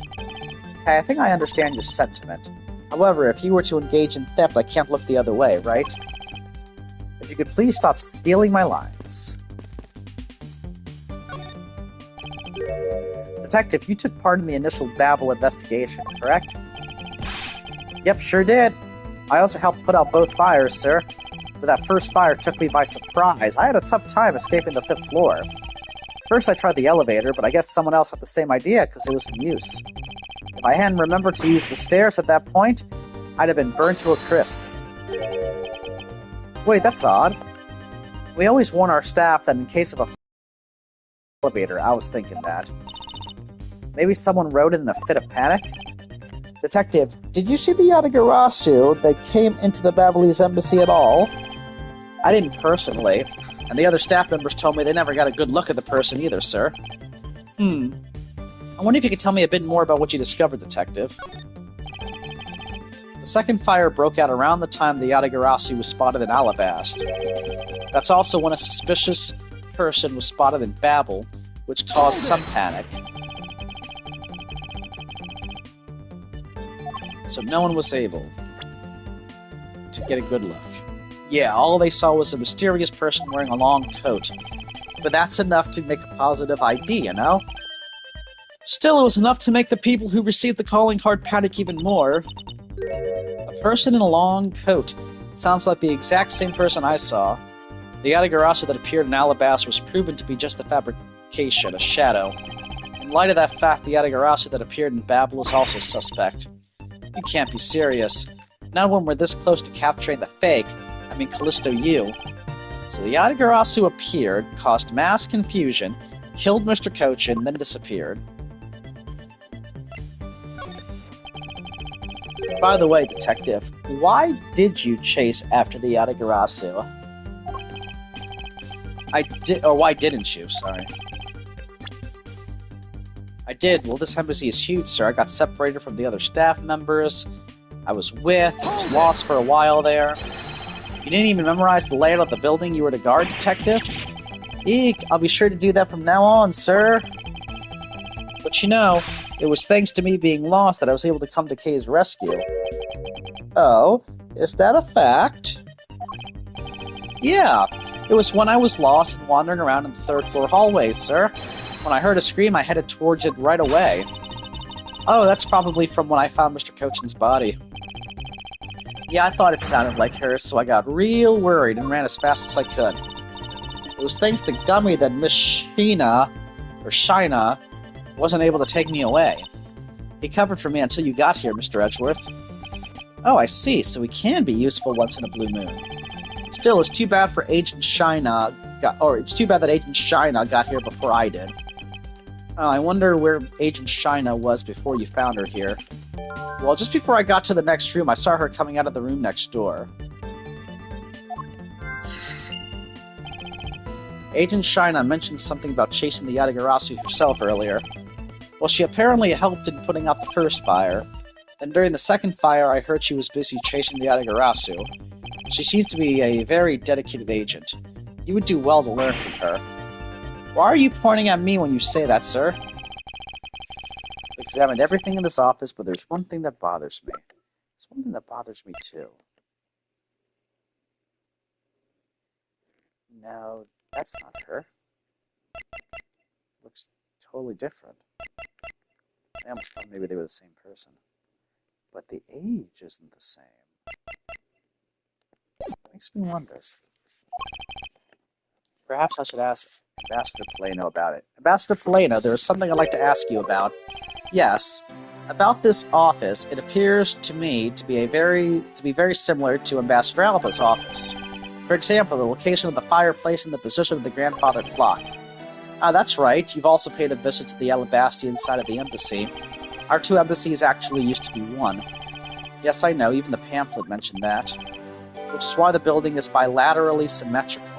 Okay, I think I understand your sentiment. However, if you were to engage in theft, I can't look the other way, right? If you could please stop stealing my lines. Detective, you took part in the initial Babel investigation, correct? Yep, sure did. I also helped put out both fires, sir. But that first fire took me by surprise. I had a tough time escaping the 5th floor. First I tried the elevator, but I guess someone else had the same idea because it was in use. If I hadn't remembered to use the stairs at that point, I'd have been burned to a crisp. Wait, that's odd. We always warn our staff that in case of a elevator, I was thinking that. Maybe someone wrote it in a fit of panic? Detective, did you see the Yatagarasu that came into the Babelese embassy at all? I didn't personally, and the other staff members told me they never got a good look at the person either, sir. I wonder if you could tell me a bit more about what you discovered, Detective. The second fire broke out around the time the Yatagarasu was spotted in Alabast. That's also when a suspicious person was spotted in Babel, which caused some panic. So no one was able to get a good look. Yeah, all they saw was a mysterious person wearing a long coat. But that's enough to make a positive ID, you know? Still, it was enough to make the people who received the calling card panic even more. A person in a long coat. Sounds like the exact same person I saw. The Yatagarasu that appeared in Alabasta was proven to be just a fabrication, a shadow. In light of that fact, the Yatagarasu that appeared in Babel is also suspect. You can't be serious. Not when we're this close to capturing the fake. I mean, Calisto you. So the Yatagarasu appeared, caused mass confusion, killed Mr. Coachen, then disappeared. By the way, Detective, why did you chase after the Yatagarasu? Why didn't you? Sorry. I did. Well, this embassy is huge, sir. I got separated from the other staff members I was lost for a while there. You didn't even memorize the layout of the building you were to guard, Detective? Eek, I'll be sure to do that from now on, sir. But you know, it was thanks to me being lost that I was able to come to Kay's rescue. Oh, is that a fact? Yeah, it was when I was lost and wandering around in the third-floor hallways, sir. When I heard a scream, I headed towards it right away. Oh, that's probably from when I found Mr. Coachen's body. Yeah, I thought it sounded like her, so I got real worried and ran as fast as I could. It was thanks to Gummy that Miss Shi-na wasn't able to take me away. He covered for me until you got here, Mr. Edgeworth. Oh, I see, so he can be useful once in a blue moon. Still, it's too bad that Agent Shi-na got here before I did. I wonder where Agent Shi-na was before you found her here. Well, just before I got to the next room, I saw her coming out of the room next door. Agent Shi-na mentioned something about chasing the Yatagarasu herself earlier. Well, she apparently helped in putting out the first fire. Then during the second fire, I heard she was busy chasing the Yatagarasu. She seems to be a very dedicated agent. You would do well to learn from her. Why are you pointing at me when you say that, sir? I've examined everything in this office, but there's one thing that bothers me. There's one thing that bothers me, too. No, that's not her. Looks totally different. I almost thought maybe they were the same person. But the age isn't the same. Makes me wonder. Perhaps I should ask Ambassador Palaeno about it. Ambassador Palaeno, there is something I'd like to ask you about. Yes, about this office, it appears to me to be very similar to Ambassador Alba's office. For example, the location of the fireplace and the position of the grandfather clock. Ah, that's right. You've also paid a visit to the Alabastian side of the embassy. Our two embassies actually used to be one. Yes, I know. Even the pamphlet mentioned that. Which is why the building is bilaterally symmetrical.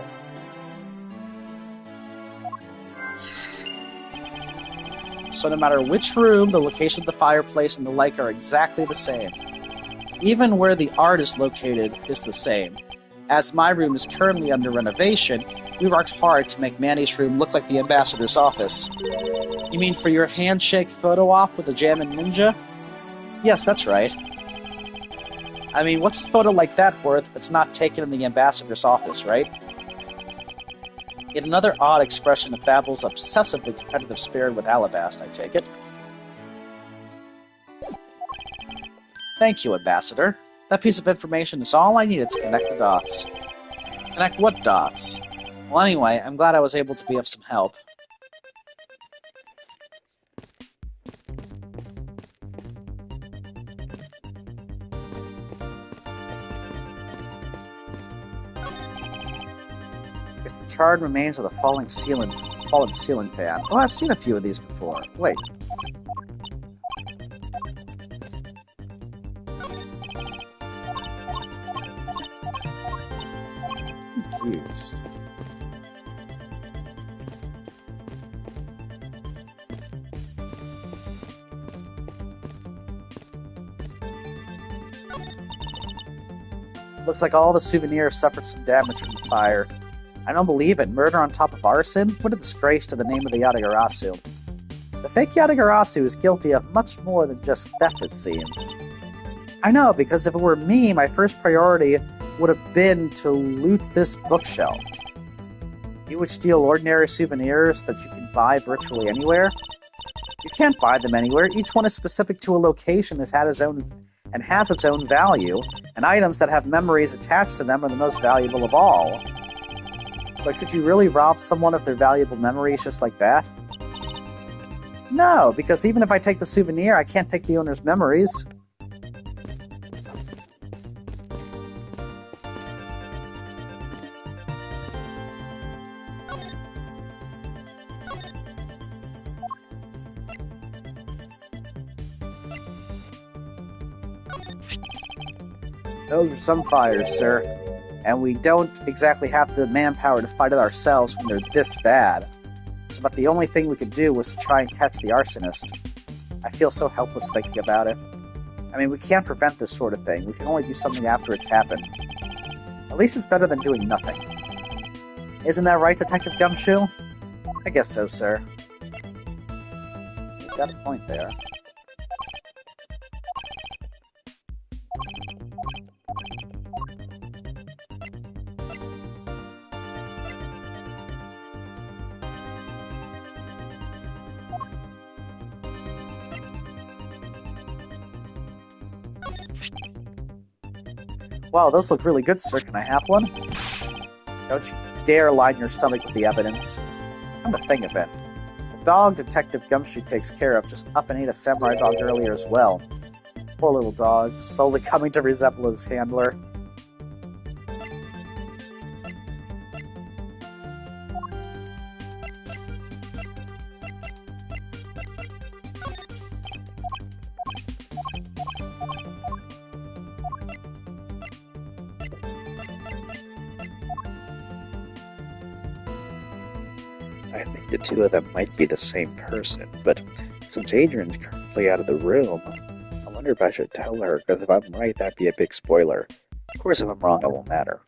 So no matter which room, the location of the fireplace and the like are exactly the same. Even where the art is located is the same. As my room is currently under renovation, we worked hard to make Manny's room look like the ambassador's office. You mean for your handshake photo op with the Jammin' Ninja? Yes, that's right. I mean, what's a photo like that worth if it's not taken in the ambassador's office, right? Yet another odd expression of Babel's obsessively competitive spirit with Alabast, I take it. Thank you, Ambassador. That piece of information is all I needed to connect the dots. Connect what dots? Well, anyway, I'm glad I was able to be of some help. It's the charred remains of the fallen ceiling fan. Oh, I've seen a few of these before. Wait. Confused. Looks like all the souvenirs suffered some damage from the fire. I don't believe it. Murder on top of arson? What a disgrace to the name of the Yatagarasu. The fake Yatagarasu is guilty of much more than just theft, it seems. I know, because if it were me, my first priority would have been to loot this bookshelf. You would steal ordinary souvenirs that you can buy virtually anywhere? You can't buy them anywhere. Each one is specific to a location and has its own value, and items that have memories attached to them are the most valuable of all. But could you really rob someone of their valuable memories just like that? No, because even if I take the souvenir, I can't take the owner's memories. Those are some fires, sir. And we don't exactly have the manpower to fight it ourselves when they're this bad. So, but the only thing we could do was to try and catch the arsonist. I feel so helpless thinking about it. I mean, we can't prevent this sort of thing. We can only do something after it's happened. At least it's better than doing nothing. Isn't that right, Detective Gumshoe? I guess so, sir. You've got a point there. Wow, those look really good, sir. Can I have one? Don't you dare line your stomach with the evidence. Come to think of it, the dog Detective Gumshoe takes care of just up and ate a samurai dog earlier as well. Poor little dog, slowly coming to resemble his handler. I think the two of them might be the same person, but since Adrian's currently out of the room, I wonder if I should tell her, because if I'm right, that'd be a big spoiler. Of course, if I'm wrong, it won't matter.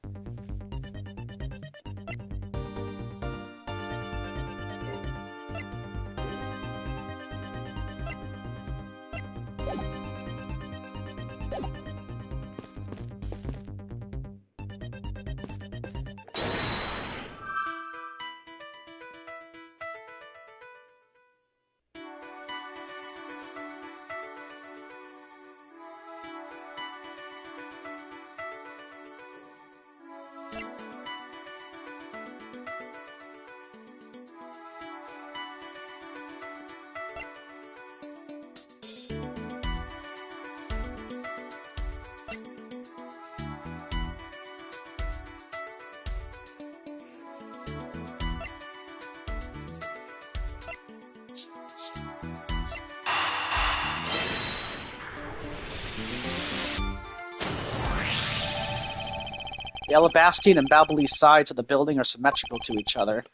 The Alabastian and Balbalese sides of the building are symmetrical to each other,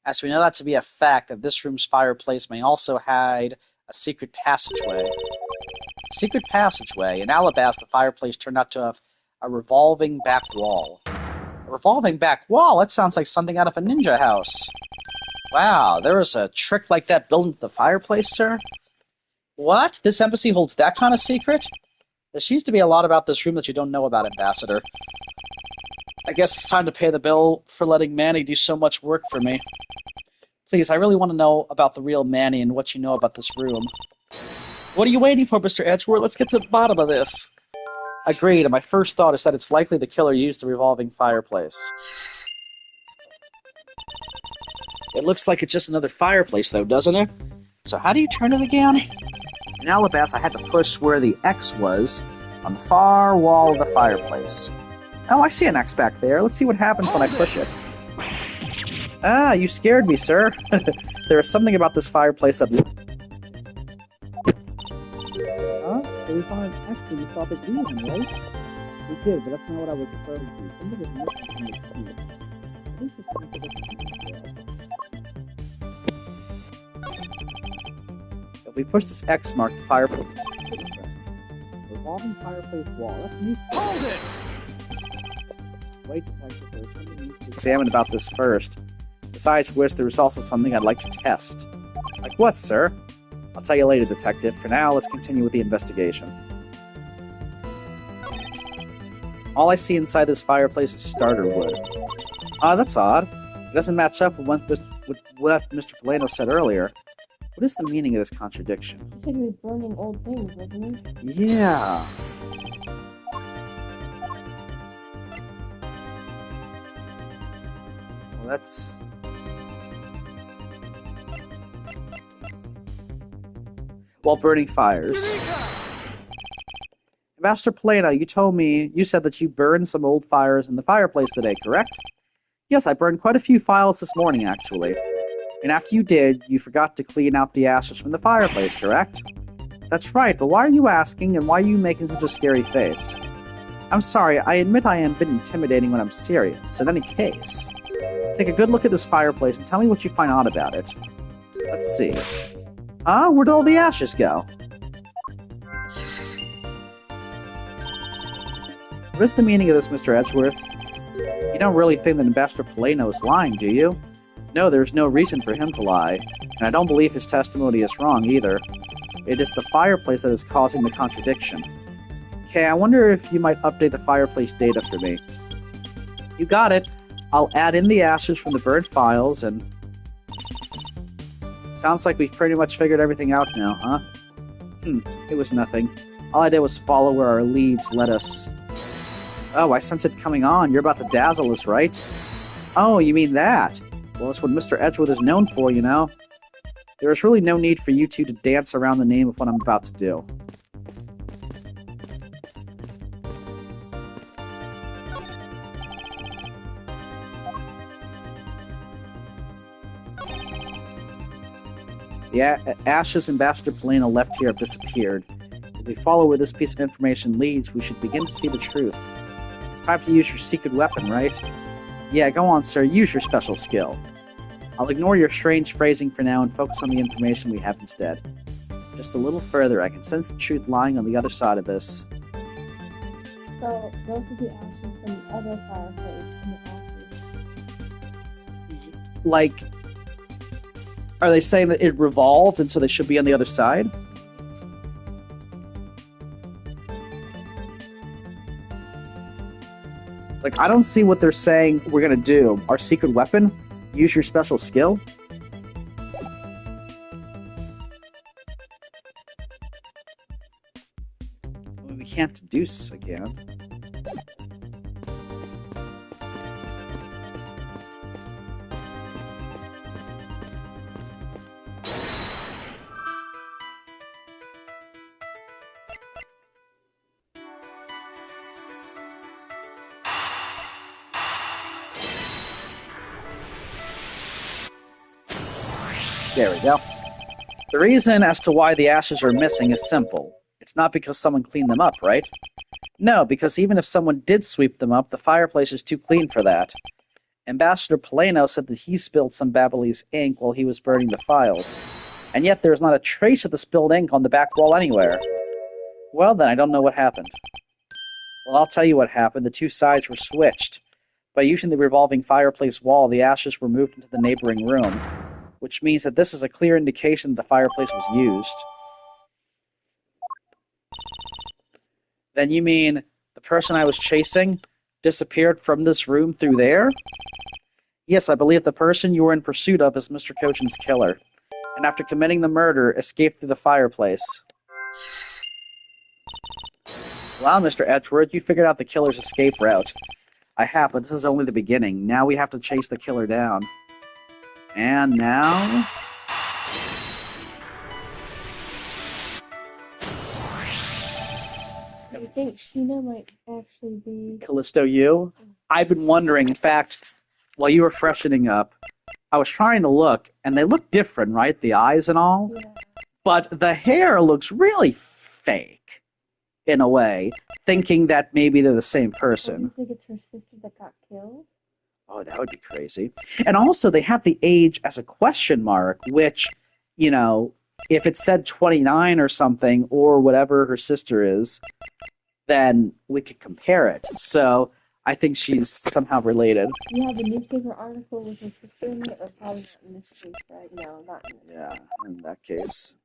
as we know that to be a fact that this room's fireplace may also hide a secret passageway. Secret passageway. In Alabas, the fireplace turned out to have a revolving back wall. A revolving back wall? That sounds like something out of a ninja house. Wow, there was a trick like that built into the fireplace, sir? What? This embassy holds that kind of secret? There seems to be a lot about this room that you don't know about, Ambassador. I guess it's time to pay the bill for letting Manny do so much work for me. Please, I really want to know about the real Manny and what you know about this room. What are you waiting for, Mr. Edgeworth? Let's get to the bottom of this. Agreed, and my first thought is that it's likely the killer used the revolving fireplace. It looks like it's just another fireplace, though, doesn't it? So how do you turn it again? In Alabas, I had to push where the X was on the far wall of the fireplace. Oh, I see an X back there. Let's see what happens when I push it. Ah, you scared me, sir. There is something about this fireplace that... Huh? So we found an X and we thought that you were right? We did, but that's not what I was referring to. Something is missing from this scene. I think it's something that... If we push this X mark, the fireplace... Revolving fireplace wall. That's neat. Hold it! Wait, Detective, there's something we need to examine about this first. Besides which, there is also something I'd like to test. Like what, sir? I'll tell you later, Detective. For now, let's continue with the investigation. All I see inside this fireplace is starter wood. That's odd. It doesn't match up with what Mr. Palaeno said earlier. What is the meaning of this contradiction? He said he was burning old things, wasn't he? Yeah. Well, that's... While burning fires. Master Palaeno, you said that you burned some old fires in the fireplace today, correct? Yes, I burned quite a few files this morning, actually. And after you did, you forgot to clean out the ashes from the fireplace, correct? That's right, but why are you asking, and why are you making such a scary face? I'm sorry, I admit I am a bit intimidating when I'm serious. In any case, take a good look at this fireplace and tell me what you find odd about it. Let's see. Huh? Where'd all the ashes go? What is the meaning of this, Mr. Edgeworth? You don't really think that Ambassador Palaeno is lying, do you? No, there's no reason for him to lie, and I don't believe his testimony is wrong either. It is the fireplace that is causing the contradiction. Okay, I wonder if you might update the fireplace data for me. You got it. I'll add in the ashes from the Byrne files, and... Sounds like we've pretty much figured everything out now, huh? It was nothing. All I did was follow where our leads led us. Oh, I sense it coming on. You're about to dazzle us, right? Oh, you mean that? Well, that's what Mr. Edgeworth is known for, you know? There is really no need for you two to dance around the name of what I'm about to do. The ashes Ambassador Palaeno left here have disappeared. If we follow where this piece of information leads, we should begin to see the truth. It's time to use your secret weapon, right? Yeah, go on, sir. Use your special skill. I'll ignore your strange phrasing for now and focus on the information we have instead. Just a little further, I can sense the truth lying on the other side of this. So, those are the ashes from the other fireplace and the ashes. Like, are they saying that it revolved and so they should be on the other side? Like, I don't see what they're saying we're gonna do. Our secret weapon? Use your special skill? I mean, we can't deduce again. There we go. The reason as to why the ashes are missing is simple. It's not because someone cleaned them up, right? No, because even if someone did sweep them up, the fireplace is too clean for that. Ambassador Palaeno said that he spilled some Babyliss ink while he was burning the files. And yet there is not a trace of the spilled ink on the back wall anywhere. Well then, I don't know what happened. Well, I'll tell you what happened. The two sides were switched. By using the revolving fireplace wall, the ashes were moved into the neighboring room, which means that this is a clear indication that the fireplace was used. Then you mean the person I was chasing disappeared from this room through there? Yes, I believe the person you were in pursuit of is Mr. Coachen's killer, and after committing the murder, escaped through the fireplace. Wow, Mr. Edgeworth, you figured out the killer's escape route. I have, but this is only the beginning. Now we have to chase the killer down. And now... I think Shi-na might actually be... Calisto, you? I've been wondering, in fact, while you were freshening up, I was trying to look, and they look different, right? The eyes and all? Yeah. But the hair looks really fake, in a way, thinking that maybe they're the same person. Do you think it's her sister that got killed? Oh, that would be crazy. And also, they have the age as a question mark, which, you know, if it said 29 or something, or whatever her sister is, then we could compare it. So, I think she's somehow related. You have a newspaper article with her sister in it, or probably not in this case, right? No, not in this Yeah, in that case.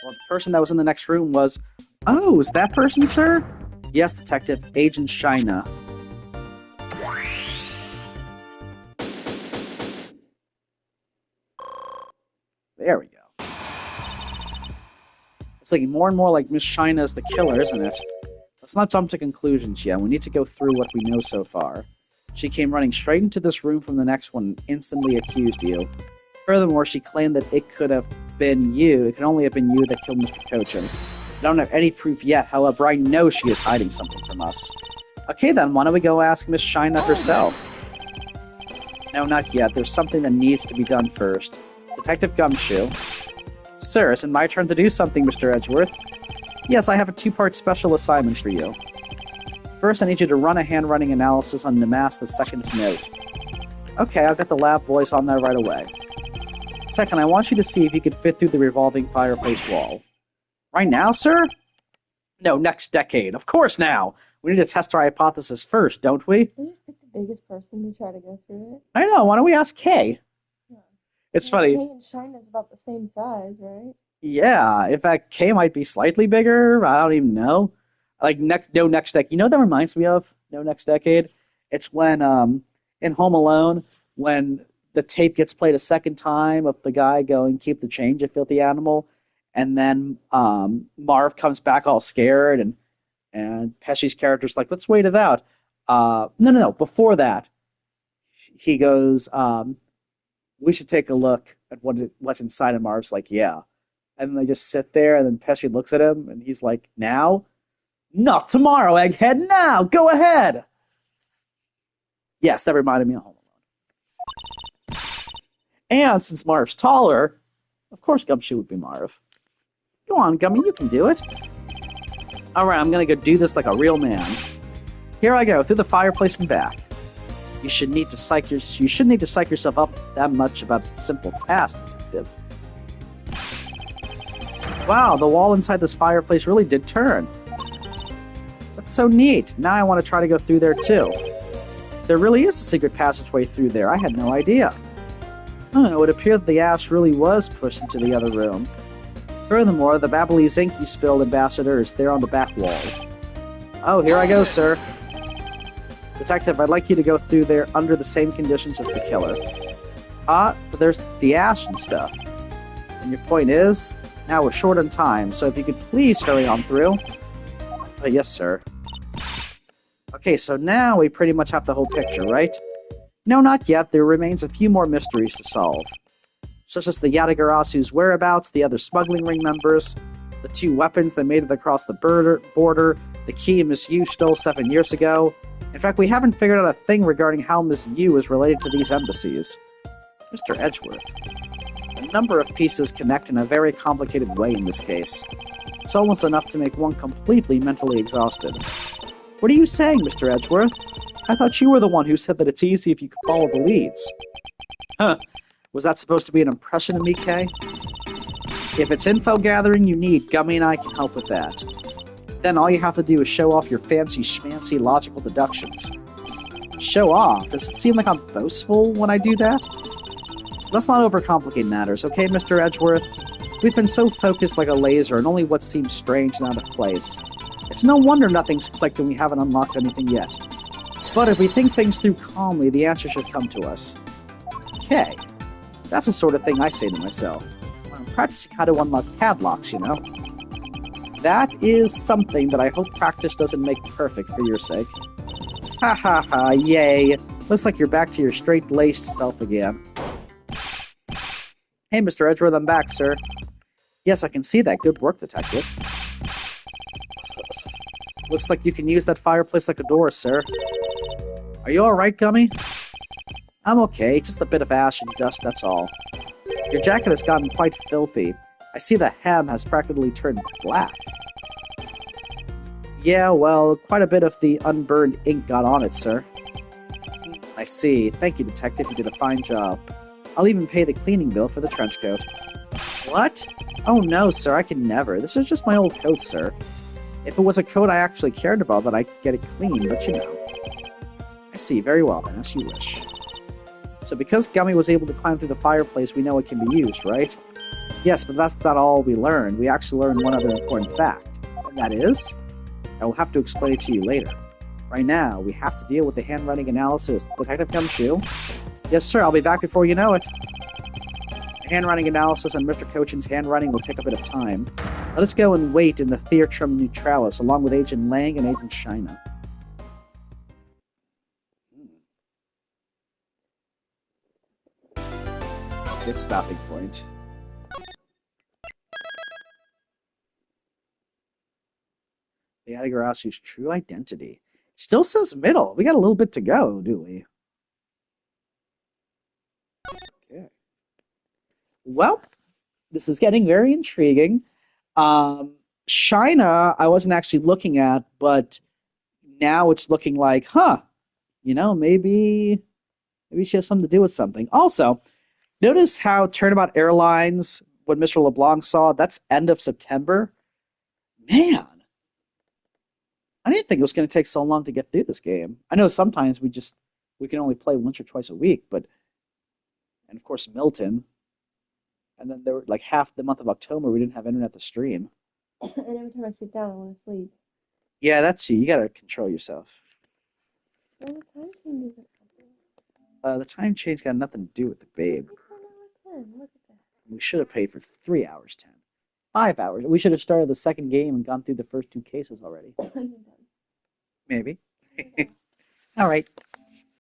Well, the person that was in the next room was... Oh, is that person, sir? Yes, Detective. Agent Shih-na. There we go. It's looking more and more like Miss Shih-na is the killer, isn't it? Let's not jump to conclusions yet. We need to go through what we know so far. She came running straight into this room from the next one and instantly accused you. Furthermore, she claimed that it could have been you. It could only have been you that killed Mr. Coachen. I don't have any proof yet, however, I know she is hiding something from us. Okay then, why don't we go ask Miss Shih-na herself? No, not yet. There's something that needs to be done first. Detective Gumshoe. Sir, is it my turn to do something, Mr. Edgeworth? Yes, I have a two-part special assignment for you. First, I need you to run a handwriting analysis on Namas the second's note. Okay, I'll get the lab boys on that right away. Second, I want you to see if you could fit through the revolving fireplace wall. Right now, sir? No, next decade. Of course now! We need to test our hypothesis first, don't we? We just pick the biggest person to try to go through it. I know, why don't we ask Kay? Yeah. It's funny. Kay and Shina's about the same size, right? Yeah, in fact, Kay might be slightly bigger. I don't even know. Like, No Next Decade. You know what that reminds me of? No Next Decade? It's when, in Home Alone, when the tape gets played a second time of the guy going, "Keep the change, you filthy animal," and then Marv comes back all scared, and Pesci's character's like, "Let's wait it out." No. Before that, he goes, "We should take a look at what's inside." And Marv's like, "Yeah." And they just sit there, and then Pesci looks at him, and he's like, "Now?" "Not tomorrow, egghead, now! Go ahead!" Yes, that reminded me of Home Alone. And since Marv's taller, of course Gumshoe would be Marv. Go on, Gummy, you can do it. Alright, I'm gonna go do this like a real man. Here I go, through the fireplace and back. You shouldn't need to psych yourself up that much about a simple task, detective. Wow, the wall inside this fireplace really did turn. That's so neat. Now I want to try to go through there too. There really is a secret passageway through there. I had no idea. It would appear that the ash really was pushed into the other room. Furthermore, the Ablaze ink you spilled, Ambassador, is there on the back wall. Oh, here I go, sir. Detective, I'd like you to go through there under the same conditions as the killer. But there's the ash and stuff. And your point is, now we're short on time, so if you could please hurry on through. Yes, sir. Okay, so now we pretty much have the whole picture, right? No, not yet. There remains a few more mysteries to solve. Such as the Yatagarasu's whereabouts, the other smuggling ring members, the two weapons that made it across the border, the key Miss Yu stole 7 years ago. In fact, we haven't figured out a thing regarding how Miss Yu is related to these embassies. Mr. Edgeworth. A number of pieces connect in a very complicated way in this case. It's almost enough to make one completely mentally exhausted. What are you saying, Mr. Edgeworth? I thought you were the one who said that it's easy if you could follow the leads. Huh. Was that supposed to be an impression of me, Kay? If it's info gathering you need, Gummy and I can help with that. Then all you have to do is show off your fancy schmancy logical deductions. Show off? Does it seem like I'm boastful when I do that? Let's not overcomplicate matters, okay, Mr. Edgeworth? We've been so focused like a laser on only what seems strange and out of place. It's no wonder nothing's clicked and we haven't unlocked anything yet. But if we think things through calmly, the answer should come to us. Okay. That's the sort of thing I say to myself. I'm practicing how to unlock padlocks, you know? That is something that I hope practice doesn't make perfect for your sake. Ha ha ha, yay. Looks like you're back to your straight-laced self again. Hey, Mr. Edgeworth, I'm back, sir. Yes, I can see that. Good work, detective. Looks like you can use that fireplace like a door, sir. Are you alright, Gummy? I'm okay, just a bit of ash and dust, that's all. Your jacket has gotten quite filthy. I see the hem has practically turned black. Yeah, well, quite a bit of the unburned ink got on it, sir. I see. Thank you, detective. You did a fine job. I'll even pay the cleaning bill for the trench coat. What? Oh no, sir, I can never. This is just my old coat, sir. If it was a coat I actually cared about, then I'd get it clean, but you know. I see. Very well, then, as you wish. So because Gummy was able to climb through the fireplace, we know it can be used, right? Yes, but that's not all we learned. We actually learned one other important fact. And that is? I will have to explain it to you later. Right now, we have to deal with the handwriting analysis. Detective Gumshoe? Yes, sir, I'll be back before you know it. The handwriting analysis on Mr. Coachen's handwriting will take a bit of time. Let us go and wait in the Theatrum Neutralis, along with Agent Lang and Agent Shih-na. Good stopping point. The Yatagarasu's true identity. Still says middle. We got a little bit to go, do we? Okay. Well, this is getting very intriguing. Shih-na, I wasn't actually looking at, but now it's looking like, maybe she has something to do with something. Also, notice how Turnabout Airlines, what Mr. LeBlanc saw, that's end of September. Man, I didn't think it was going to take so long to get through this game. I know sometimes we can only play once or twice a week, and of course Milton, and then there were like half the month of October we didn't have internet to stream. And every time I sit down, I want to sleep. Yeah, that's you. You got to control yourself. Well, the time change isn't The time change got nothing to do with the babe. It's 1 hour 10. Look at that. We should have paid for 3 hours 10. 5 hours. We should have started the second game and gone through the first 2 cases already. Maybe. All right.